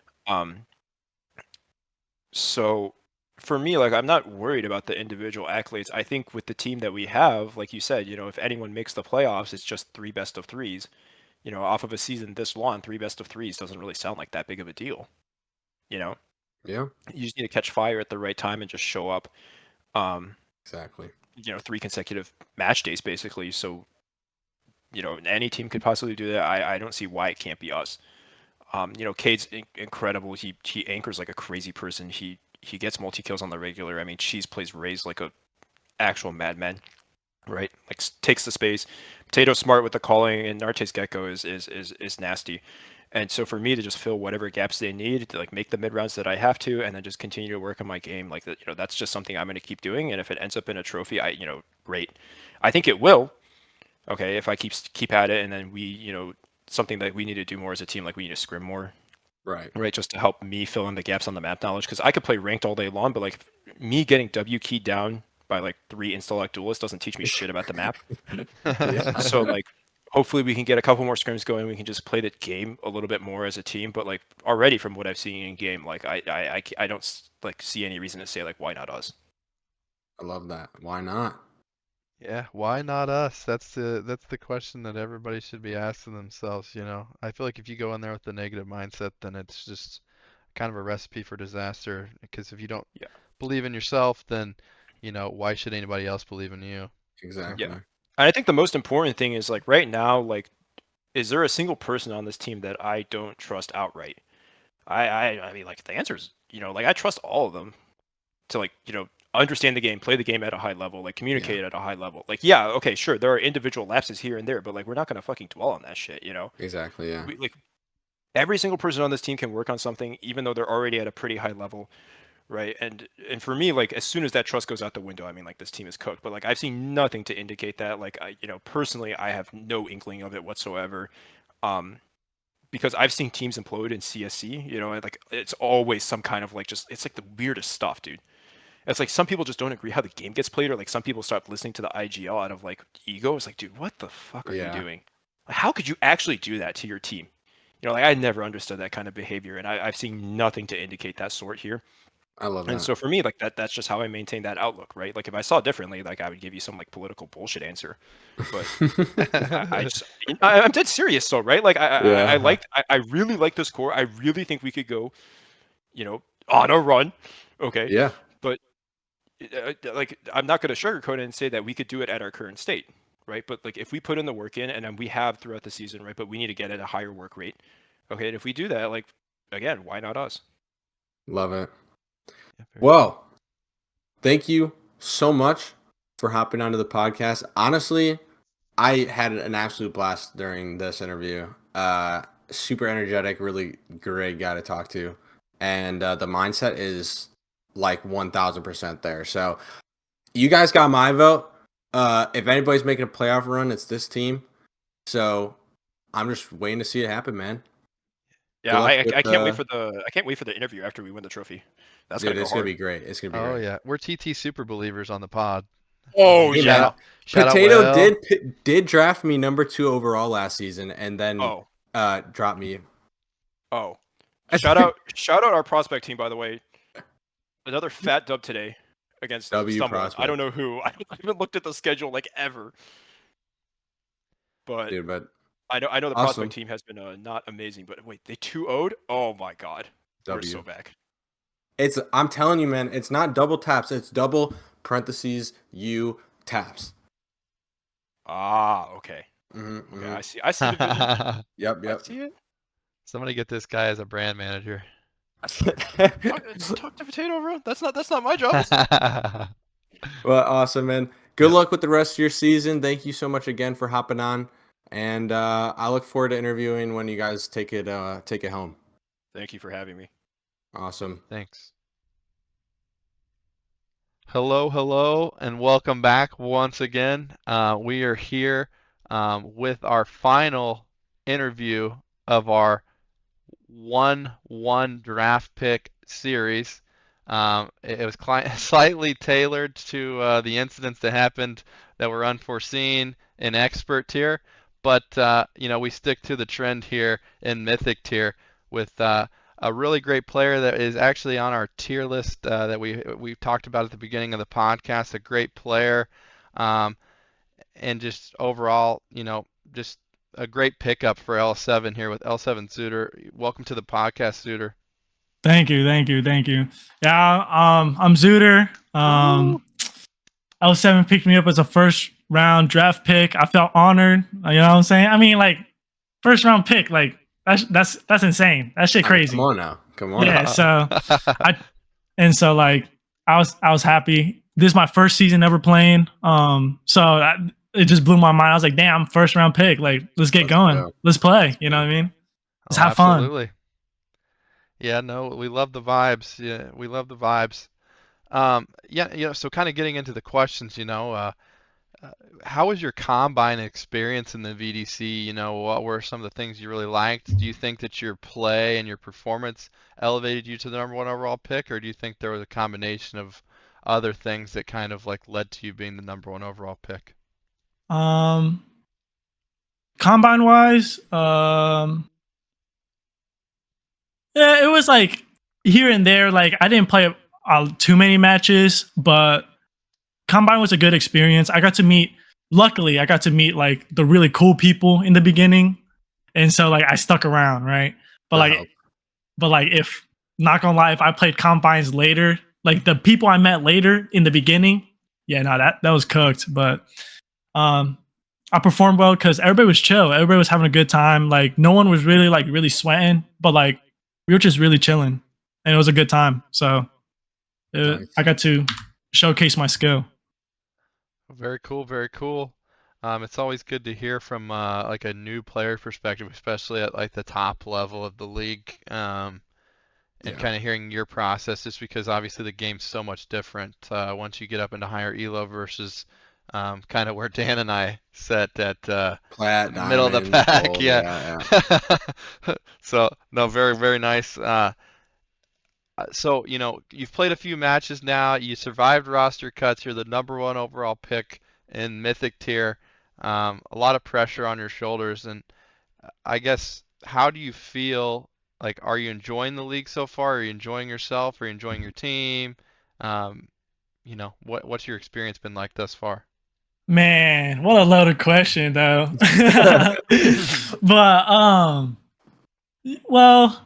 So for me, like I'm not worried about the individual accolades. I think with the team that we have, like you said, if anyone makes the playoffs, it's just 3 best of 3s. Off of a season this long, 3 best of 3s doesn't really sound like that big of a deal. Yeah. You just need to catch fire at the right time and just show up. Exactly. 3 consecutive match days basically. So, any team could possibly do that. I don't see why it can't be us. Cade's incredible. He anchors like a crazy person. He gets multi kills on the regular. I mean, Cheese plays Raze like a actual madman, right? Like takes the space. Potato smart with the calling, and Narte's Gecko is nasty. And so for me to just fill whatever gaps they need to like make the mid rounds that I have to, and then just continue to work on my game, like that, that's just something I'm going to keep doing. And if it ends up in a trophy, great. I think it will. Okay, if I keep at it, and then we, something that we need to do more as a team, like we need to scrim more, Right. just to help me fill in the gaps on the map knowledge. Because I could play ranked all day long, but like me getting W keyed down by like 3 Instalock duelists doesn't teach me shit about the map. Yeah. So like hopefully we can get a couple more scrims going. We can just play the game a little bit more as a team. But like already from what I've seen in game, like I don't like see any reason to say like why not us. I love that. Why not? Yeah, why not us? That's the question that everybody should be asking themselves, I feel like if you go in there with the negative mindset, then it's just kind of a recipe for disaster. Because if you don't believe in yourself, then, why should anybody else believe in you? Exactly. Yeah. And I think the most important thing is like right now, like, is there a single person on this team that I don't trust outright? I mean, like the answer is, like I trust all of them to like, understand the game, play the game at a high level, like communicate at a high level. Like, yeah, okay, sure, there are individual lapses here and there, but like we're not gonna fucking dwell on that shit, Exactly. Yeah. Like every single person on this team can work on something, even though they're already at a pretty high level, right? And for me, like as soon as that trust goes out the window, I mean, like this team is cooked. But like I've seen nothing to indicate that. Like personally, I have no inkling of it whatsoever. Because I've seen teams implode in CSC, and like it's always some kind of like it's like the weirdest stuff, dude. It's like some people just don't agree how the game gets played, or like some people start listening to the IGL out of like ego. It's like, dude, what the fuck are you doing? Like, how could you actually do that to your team? Like I never understood that kind of behavior, and I've seen nothing to indicate that sort here. I love that. And so for me, like that's just how I maintain that outlook, right? Like if I saw it differently, like I would give you some like political bullshit answer. But I'm dead serious, though, right? Like I really like this core. I really think we could go, on a run. Okay. Yeah. But like I'm not going to sugarcoat it and say that we could do it at our current state, right? But like if we put in the work in, and then we have throughout the season, right? But we need to get at a higher work rate. Okay. And if we do that, like again, why not us? Love it. Yeah, well, thank you so much for hopping onto the podcast. Honestly, I had an absolute blast during this interview. Super energetic, really great guy to talk to. And the mindset is like 1000% there. So you guys got my vote. If anybody's making a playoff run, it's this team. So I'm just waiting to see it happen, man. Yeah, I can't wait for the interview after we win the trophy. That's gonna be great. It's gonna be great. Oh yeah, we're TT super believers on the pod. Oh yeah. Potato did draft me number 2 overall last season, and then dropped me. Oh, shout out our prospect team, by the way. Another fat dub today against someone. Prospect. I don't know who. I haven't looked at the schedule like ever. But I know the prospect team has been not amazing. But wait, they 2-0'd? Oh my god, we're so back. I'm telling you, man, it's not double taps. It's double parentheses U taps. Ah, okay. Mm-hmm, okay, I see the vision. Yep. I see it. Somebody get this guy as a brand manager. Talk to Potato, bro. That's not my job. Well, awesome, man. Good luck with the rest of your season. Thank you so much again for hopping on, and I look forward to interviewing when you guys take it home. Thank you for having me. Awesome. Thanks. Hello, and welcome back once again. We are here with our final interview of our 1-1 draft pick series. It was slightly tailored to the incidents that happened that were unforeseen in expert tier, but we stick to the trend here in Mythic tier with a really great player that is actually on our tier list that we talked about at the beginning of the podcast. A great player, and just overall, just a great pickup for L7 here with L7 Zooter. Welcome to the podcast, Zooter. Thank you. Yeah, I'm Zooter. L7 picked me up as a first round draft pick. I felt honored. You know what I'm saying? I mean, like, first round pick, like that's insane. That shit crazy. Come on. Yeah. So I was happy. This is my first season ever playing. It just blew my mind. I was like, damn, first round pick. Like, let's get going. Go. Let's play. You know what I mean? Let's have fun. Absolutely. Yeah, no, we love the vibes. Yeah, we love the vibes. So kind of getting into the questions, how was your combine experience in the VDC? What were some of the things you really liked? Do you think that your play and your performance elevated you to the number 1 overall pick, or do you think there was a combination of other things that kind of like led to you being the number 1 overall pick? Combine wise, yeah, it was like here and there. Like I didn't play too many matches, but combine was a good experience. Luckily, I got to meet like the really cool people in the beginning, and so like I stuck around, right? But if not gonna lie, if I played combines later, like the people I met later in the beginning, yeah, no, that was cooked. But I performed well because everybody was chill. Everybody was having a good time. Like no one was really sweating, but like we were just really chilling, and it was a good time. So nice. I got to showcase my skill. Very cool. It's always good to hear from like a new player perspective, especially at like the top level of the league. and kind of hearing your process, just because obviously the game's so much different once you get up into higher elo versus kind of where Dan and I set at Plat, middle of the diamond, pack. gold, Yeah. So no, very, very nice. So, you've played a few matches now. You survived roster cuts. You're the #1 overall pick in Mythic tier. A lot of pressure on your shoulders. And I guess, how do you feel? Like, are you enjoying the league so far? Are you enjoying yourself? Are you enjoying your team? What's your experience been like thus far? Man, what a loaded question, though. But well,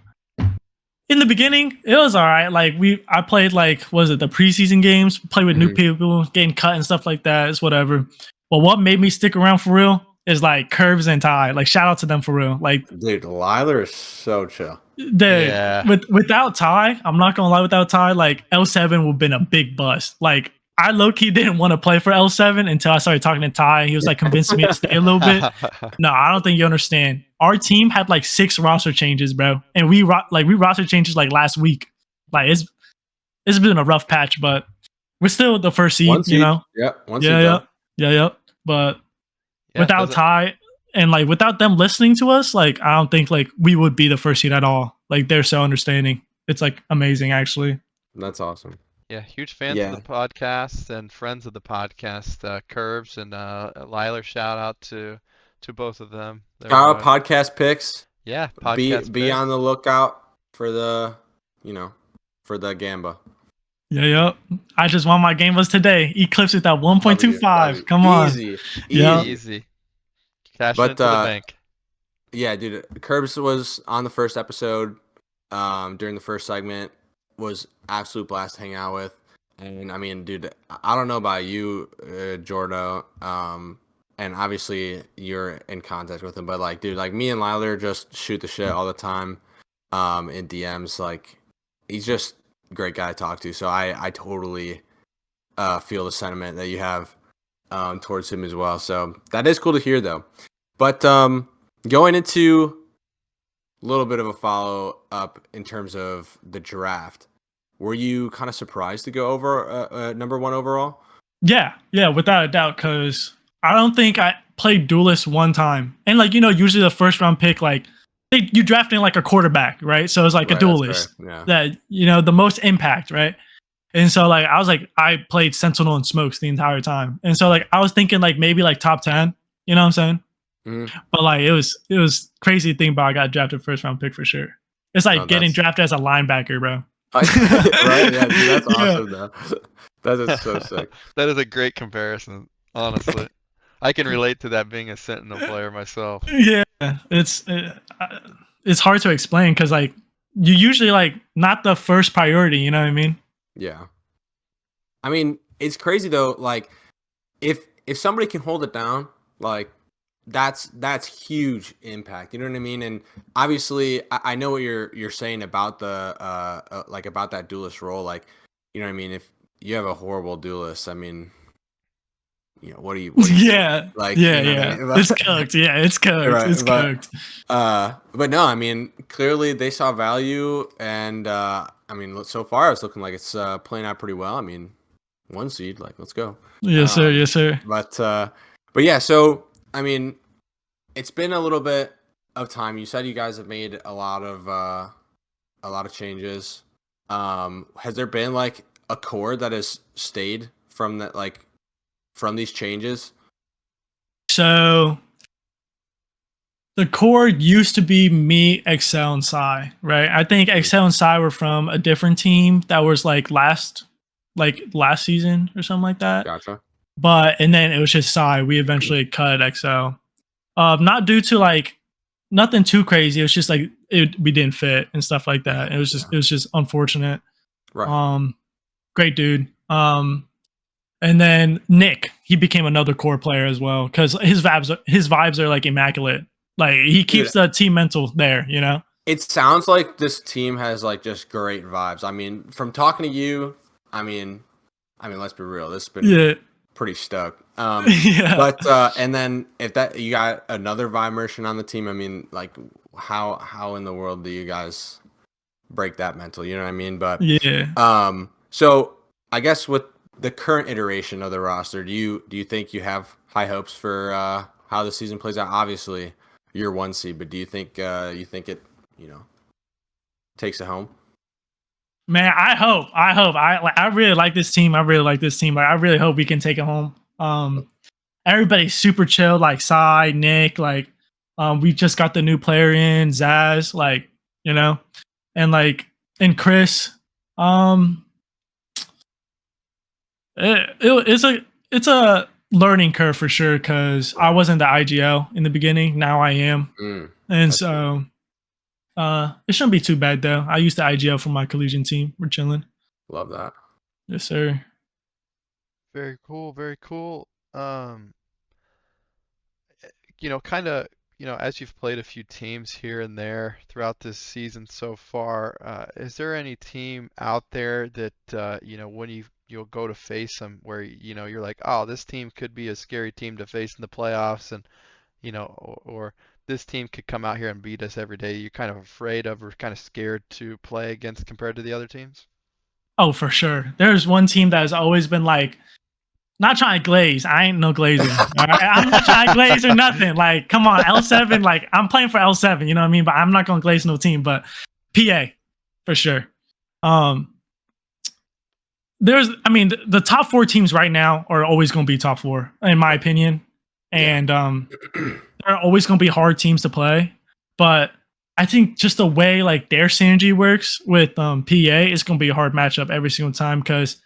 in the beginning, it was all right. Like I played the preseason games, played with new people, getting cut and stuff like that. It's whatever. But what made me stick around for real is like Curves and Ty. Like, shout out to them for real. Like, dude, Liler is so chill. Yeah. Without Ty, I'm not gonna lie, without Ty, like L7 would have been a big bust. Like, I low-key didn't want to play for L7 until I started talking to Ty. He was like convincing me to stay a little bit. No, I don't think you understand. Our team had like 6 roster changes, bro, and we roster changes like last week. Like, it's been a rough patch, but we're still the first seed, you know. Yeah, yeah. But without Ty and like without them listening to us, like I don't think like we would be the first seed at all. Like, they're so understanding. It's like amazing, actually. That's awesome. Yeah, huge fans of the podcast and friends of the podcast, Curves and Liler. Shout out to both of them. Shout out podcast picks. Yeah, podcast be picks. on the lookout for the for the GAMBA. Yeah. I just won my GAMBAs today. Eclipse with that 1.25. Come on. Easy. Cash it into the bank. Yeah, dude. Curbs was on the first episode during the first segment. Was absolute blast to hang out with. And I mean, dude, I don't know about you, Jordo, and obviously you're in contact with him, but like, dude, like me and Liler just shoot the shit all the time in DMs. Like, he's just a great guy to talk to. So I totally feel the sentiment that you have towards him as well. So that is cool to hear, though. But going into a little bit of a follow up in terms of the draft. Were you kind of surprised to go over #1 overall? Yeah, without a doubt, because I don't think I played Duelist one time. And like, usually the first round pick, like you draft in like a quarterback, right? So it's like a Duelist that, the most impact, right? And so like, I played Sentinel and Smokes the entire time. And so like, I was thinking like maybe like top 10, you know what I'm saying? Mm-hmm. But like, it was crazy to think about. I got drafted first round pick for sure. It's like getting drafted as a linebacker, bro. Right? Yeah, dude, that's awesome, though. That is so sick. That is a great comparison, honestly. I can relate to that, being a Sentinel player myself. Yeah, it's hard to explain because like you usually like not the first priority. You know what I mean? Yeah. I mean, it's crazy though. Like, if somebody can hold it down, like that's huge impact. You know what I mean? And obviously, I know what you're saying about the like about that duelist role. Like, you know what I mean? If you have a horrible duelist, I mean, what do you yeah, do? Like, yeah. I mean? It's cooked. Yeah, it's cooked. Right, it's cooked. But no, I mean, clearly they saw value, and I mean, so far it's looking like it's playing out pretty well. I mean, 1 seed, like, let's go. Yes, sir. Yes, sir. But yeah, so I mean, it's been a little bit of time. You said you guys have made a lot of changes. Has there been like a core that has stayed from that, like from these changes? So the core used to be me, Excel, and Psy, right? I think Excel and Psy were from a different team that was like last season or something like that. Gotcha. And then it was just Psy. We eventually cut Excel. Not due to like nothing too crazy. It was just like we didn't fit and stuff like that. It was just unfortunate. Right. Great dude. And then Nick, he became another core player as well because his vibes are like immaculate. Like, he keeps the team mental there. It sounds like this team has like just great vibes. I mean, from talking to you, I mean, let's be real. This has been pretty stoked. But and then if that you got another vibe merchant on the team, I mean, like how in the world do you guys break that mental. You know what I mean? But Yeah. so I guess with the current iteration of the roster, do you think you have high hopes for how the season plays out? Obviously, you're 1 seed, but do you think it takes it home? Man, I hope. I really like this team. I really hope we can take it home. Everybody's super chill, like Sai, Nick, like we just got the new player in, Zaz, like, and Chris. It's a learning curve for sure because I wasn't the IGL in the beginning. Now I am. And so it shouldn't be too bad though. I used the IGL for my collegiate team. We're chilling. Love that. Yes, sir. Very cool, very cool. Kind of, as you've played a few teams here and there throughout this season so far, is there any team out there that, when you'll go to face them where, you're like, oh, this team could be a scary team to face in the playoffs and, or this team could come out here and beat us every day. You're kind of afraid of or kind of scared to play against compared to the other teams? Oh, for sure. There's one team that has always been like, not trying to glaze. I ain't no glazer. All right? I'm not trying to glaze or nothing. Like, come on, L7. Like, I'm playing for L7. You know what I mean? But I'm not gonna glaze no team. But PA, for sure. The top 4 teams right now are always gonna be top 4, in my opinion. And they're always gonna be hard teams to play. But I think just the way like their synergy works with PA is gonna be a hard matchup every single time because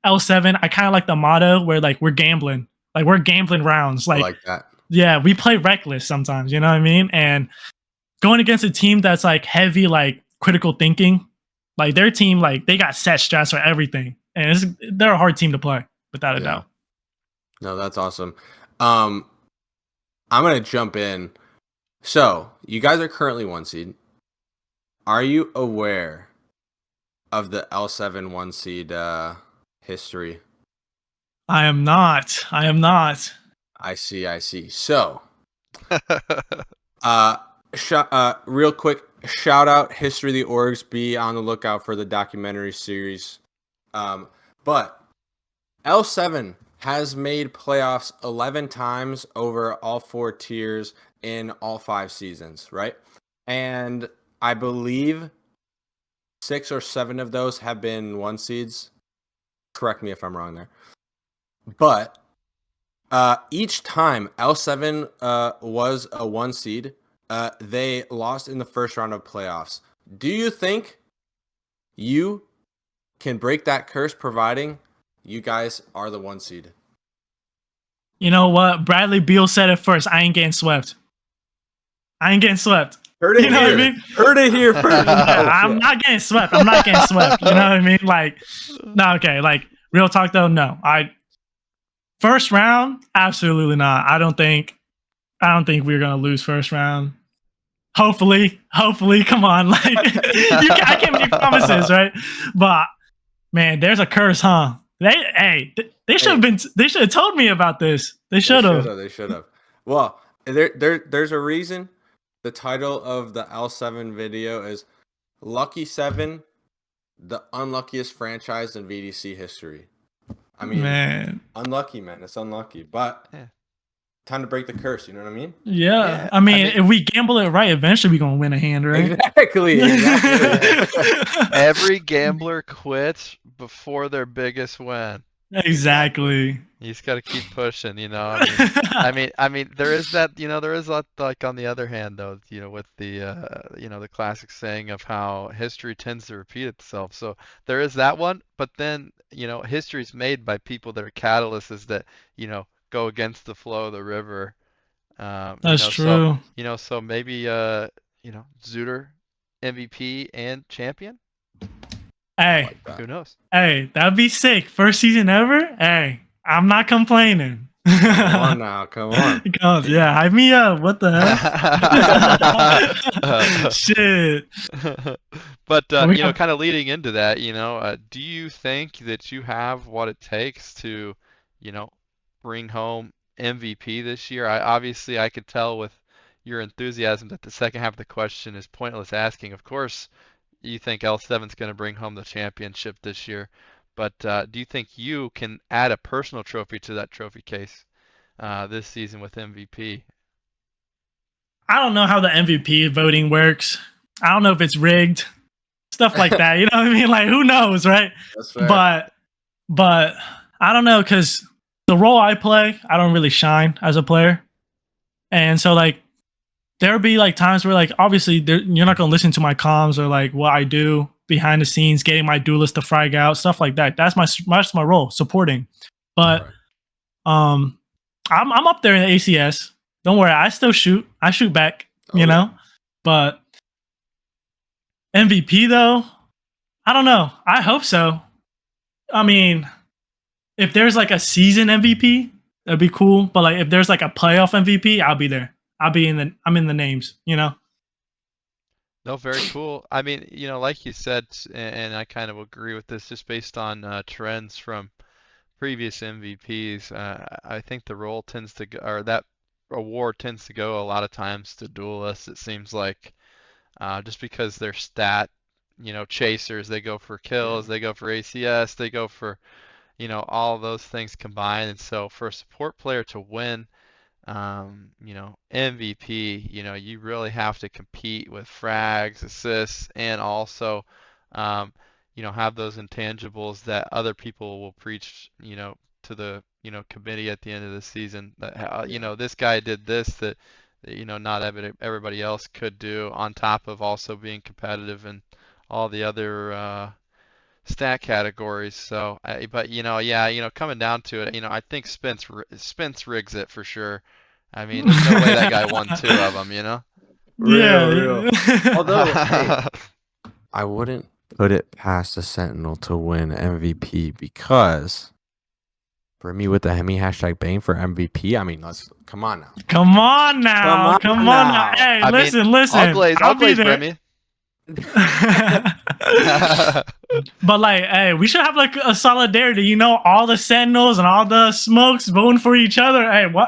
L7, I kind of like the motto where like we're gambling rounds. I like that. Yeah, we play reckless sometimes, you know what I mean? And going against a team that's like heavy, like critical thinking, like their team, like they got set strats for everything. And they're a hard team to play, without a doubt. No, that's awesome. I'm going to jump in. So, you guys are currently 1 seed. Are you aware of the L7 1 seed history? I am not. I see. So, real quick, shout out History of the Orgs. Be on the lookout for the documentary series. But L7 has made playoffs 11 times over all 4 tiers in all 5 seasons, right? And I believe 6 or 7 of those have been 1 seeds. Correct me if I'm wrong there. But each time L7 was a 1 seed, they lost in the first round of playoffs. Do you think you can break that curse providing you guys are the 1 seed? You know what? Bradley Beal said it first. I ain't getting swept. Heard it you know here. What I mean? Heard it here first. I'm not getting swept. You know what I mean? Like, no, okay. Like, real talk though, no. First round, absolutely not. I don't think we're gonna lose first round. Hopefully, come on. Like, I can't make promises, right? But man, there's a curse, huh? They should have told me about this. They should have. They should have. Well, there's a reason. The title of the L7 video is Lucky 7, the unluckiest franchise in VDC history. I mean, man, unlucky, man. It's unlucky, but time to break the curse. You know what I mean? Yeah. I mean, if we gamble it right, eventually we're gonna win a hand, right? Exactly. Every gambler quits before their biggest win. Exactly. You just got to keep pushing, I mean, there is that, there is that, like, on the other hand, though, with the, the classic saying of how history tends to repeat itself. So there is that one, but then, history is made by people that are catalysts that, go against the flow of the river. That's true. So maybe, Zooter, MVP and champion. Hey, who knows? Hey, that'd be sick. First season ever. Hey, I'm not complaining. Come on now, come on. Yeah, hype me up. What the heck? Shit. But kind of leading into that, do you think that you have what it takes to, bring home MVP this year? Obviously, I could tell with your enthusiasm that the second half of the question is pointless asking. Of course, you think L7's going to bring home the championship this year, but do you think you can add a personal trophy to that trophy case this season with MVP? I don't know how the MVP voting works. I don't know if it's rigged, stuff like that. You know what I mean? Like, who knows, right? That's fair. But I don't know, because the role I play, I don't really shine as a player, and so like there'll be like times where like obviously you're not gonna listen to my comms or like what I do behind the scenes, getting my duelist to frag out, stuff like that. That's my role, supporting. But I'm up there in the ACS. Don't worry, I still shoot. I shoot back, you know. But MVP though, I don't know. I hope so. I mean, if there's like a season MVP, that'd be cool. But like if there's like a playoff MVP, I'll be there. I'm in the names, you know. No, very cool. I mean, like you said, and I kind of agree with this, just based on trends from previous MVPs. I think the role tends to go, or that award tends to go a lot of times to duelists. It seems like just because they're stat, chasers, they go for kills, they go for ACS, they go for, all of those things combined. And so for a support player to win, MVP, you really have to compete with frags, assists, and also, have those intangibles that other people will preach, to the, committee at the end of the season that, this guy did this that, not everybody else could do, on top of also being competitive in all the other, stat categories. So, but coming down to it, I think Spence rigs it for sure. I mean, there's no way that guy won 2 of them, Real. Although, hey, I wouldn't put it past the Sentinel to win MVP because BrimmyWithDaHaemi hashtag bang for MVP. I mean, come on now. Come on now. Hey, listen. I'll glaze Brimmy. But like, hey, we should have like a solidarity, all the Sentinels and all the smokes voting for each other.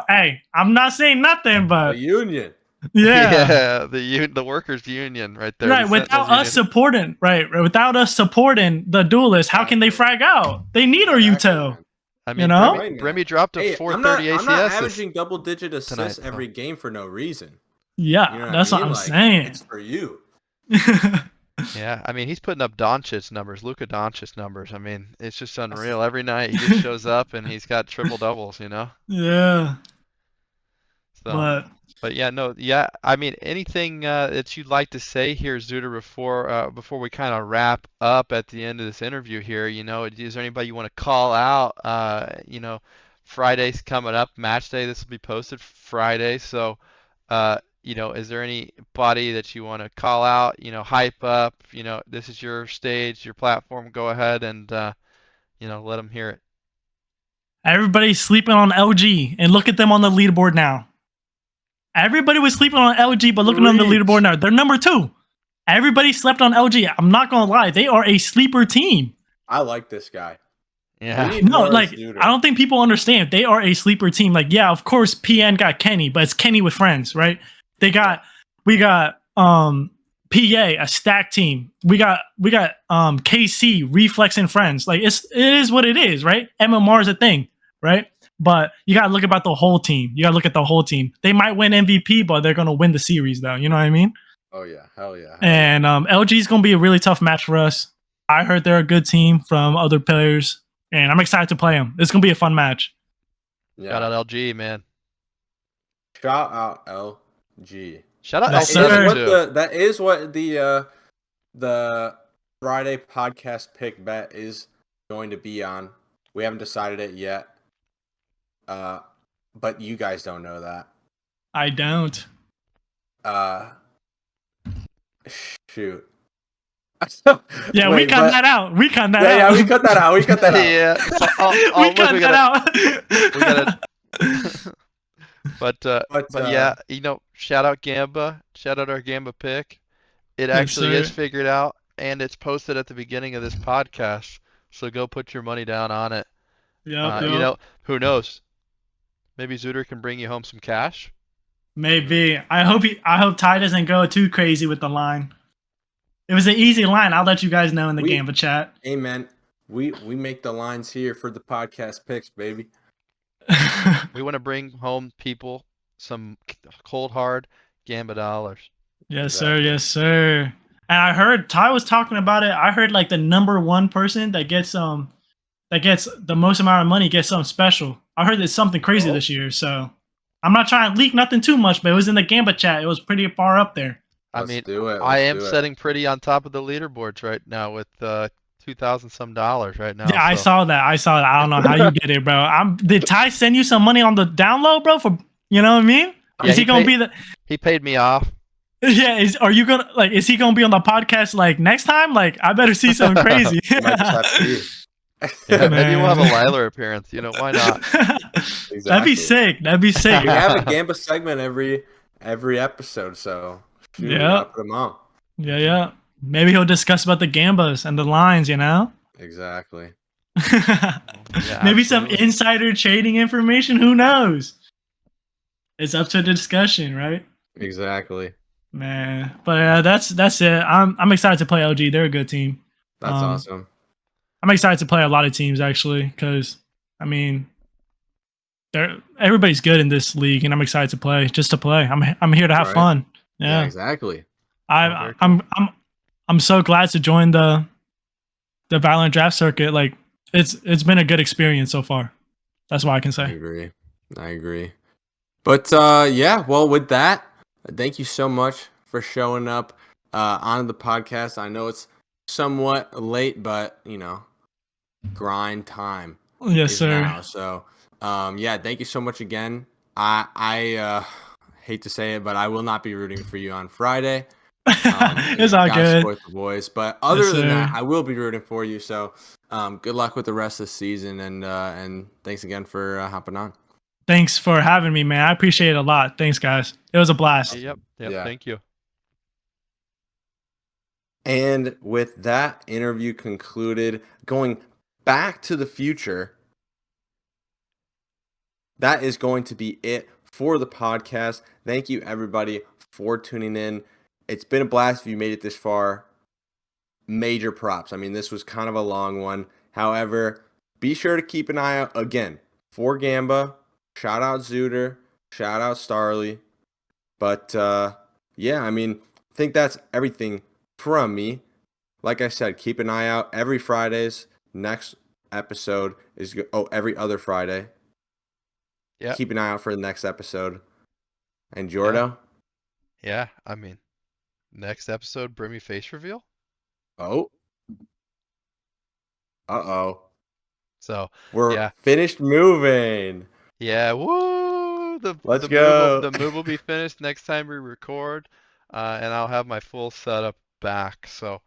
Hey, I'm not saying nothing, but the union. Yeah, the workers union right there. Right, without us supporting the duelists, how can they frag out? They need our util. I mean, Brimmy dropped a 430 ACS. I'm not averaging double-digit assists every game for no reason. Yeah, that's what I'm saying. It's for you. Yeah, I mean, he's putting up Doncic numbers, Luka Doncic numbers. I mean, it's just unreal. Every night he just shows up and he's got triple doubles, Yeah. So, but I mean, anything that you'd like to say here, Zooter, before we kind of wrap up at the end of this interview here, is there anybody you want to call out? Friday's coming up, match day. This will be posted Friday, so is there anybody that you want to call out, hype up, this is your stage, your platform, go ahead and, let them hear it. Everybody's sleeping on LG, and look at them on the leaderboard now. Everybody was sleeping on LG, but looking on the leaderboard now, they're number 2. Everybody slept on LG. I'm not going to lie. They are a sleeper team. I like this guy. Yeah. No, like, I don't think people understand. They are a sleeper team. Like, yeah, of course, PN got Kenny, but it's Kenny with friends, right? We got PA, a stack team. We got KC, Reflex and friends. Like, it is what it is, right? MMR is a thing, right? But you gotta look about the whole team. You gotta look at the whole team. They might win MVP, but they're gonna win the series, though. You know what I mean? Oh yeah, hell yeah. And LG is gonna be a really tough match for us. I heard they're a good team from other players, and I'm excited to play them. It's gonna be a fun match. Yeah. Shout out LG, man. Shout out LG. Shout out L7 that is what the Friday podcast pick bet is going to be on. We haven't decided it yet. But you guys don't know that. I don't. Shoot. Yeah, we cut that out. We cut that out. Yeah, we cut that out. We cut that out. Yeah. We cut that out. We gotta. But yeah, shout out GAMBA. Shout out our GAMBA pick. It actually is figured out, and it's posted at the beginning of this podcast. So go put your money down on it. Yeah. Who knows? Maybe Zooter can bring you home some cash. Maybe. I hope Ty doesn't go too crazy with the line. it was an easy line. I'll let you guys know in the We- GAMBA chat. Hey man, we make the lines here for the podcast picks, baby. We want to bring home people some cold hard Gamba dollars. Yes, sir. Exactly. Yes, sir. And I heard Ty was talking about it. I heard like the number one person that gets the most amount of money gets something special. I heard there's something crazy Oh. this year. So I'm not trying to leak nothing too much, but it was in the Gamba chat. It was pretty far up there. I mean, do it. I let's am do it. setting pretty on top of the leaderboards right now with $2,000 some right now. Yeah, I so- saw that. I don't know how you did it, bro. Did Ty send you some money on the download, bro? For you know what I mean? Yeah, Is he gonna be the? He paid me off. Yeah. Is he gonna be on the podcast like next time? Like, I better see something crazy. You might just have to be. Yeah, maybe we'll have a Man. Liler appearance. You know, why not? Exactly. That'd be sick. That'd be sick. We have a Gamba segment every episode, so shoot, we Yeah. gotta put them on. Yeah. Maybe he'll discuss about the Gambas and the lines, you know? Exactly. Yeah, Maybe some absolutely. insider trading information. Who knows? It's up to the discussion, right? Exactly. Man. But yeah, that's it. I'm excited to play LG. They're a good team. That's awesome. I'm excited to play a lot of teams actually, because I mean, everybody's good in this league, and I'm excited to play. Just to play. I'm here to have Right. fun. Yeah, Yeah. exactly. very I'm so glad to join the Valorant draft circuit. Like it's been a good experience so far. That's what I can I say. agree. But yeah, well, with that, thank you so much for showing up on the podcast. I know it's somewhat late, but you know, grind time Yes, is sir. now. So yeah, thank you so much again. I hate to say it, but I will not be rooting for you on Friday. It's all Gotta good. support the boys. But other Yes, than that, sir. I will be rooting for you. So good luck with the rest of the season, and thanks again for hopping on. Thanks for having me, man. I appreciate it a lot. Thanks, guys. It was a blast. Yep. Yeah. Thank you. And with that interview concluded, going back to the future, that is going to be it for the podcast. Thank you, everybody, for tuning in. It's been a blast if you made it this far. Major props. I mean, this was kind of a long one. However, be sure to keep an eye out again for Gamba. Shout out Zooter. Shout out Starly. But yeah, I mean, I think that's everything from me. Like I said, keep an eye out every Fridays. Next episode is every other Friday. Yeah. Keep an eye out for the next episode. And Jordo? Yeah. I mean, next episode, Brimmy face reveal. Oh. Uh-oh. So We're Yeah. finished moving. yeah, woo! Let's the go. Move, the move will be finished next time we record, and I'll have my full setup back. So,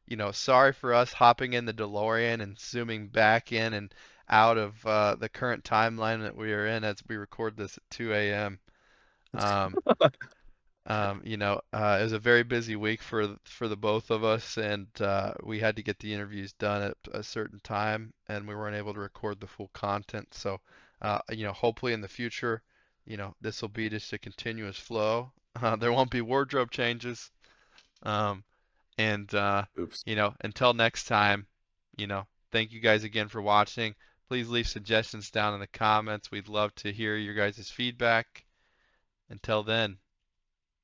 you know, sorry for us hopping in the DeLorean and zooming back in and out of the current timeline that we are in as we record this at 2 a.m. You know, it was a very busy week for the both of us, and we had to get the interviews done at a certain time, and we weren't able to record the full content. So, you know, hopefully in the future, you know, this will be just a continuous flow. There won't be wardrobe changes. And Oops. you know, until next time, you know, thank you guys again for watching. Please leave suggestions down in the comments. We'd love to hear your guys' feedback. Until then.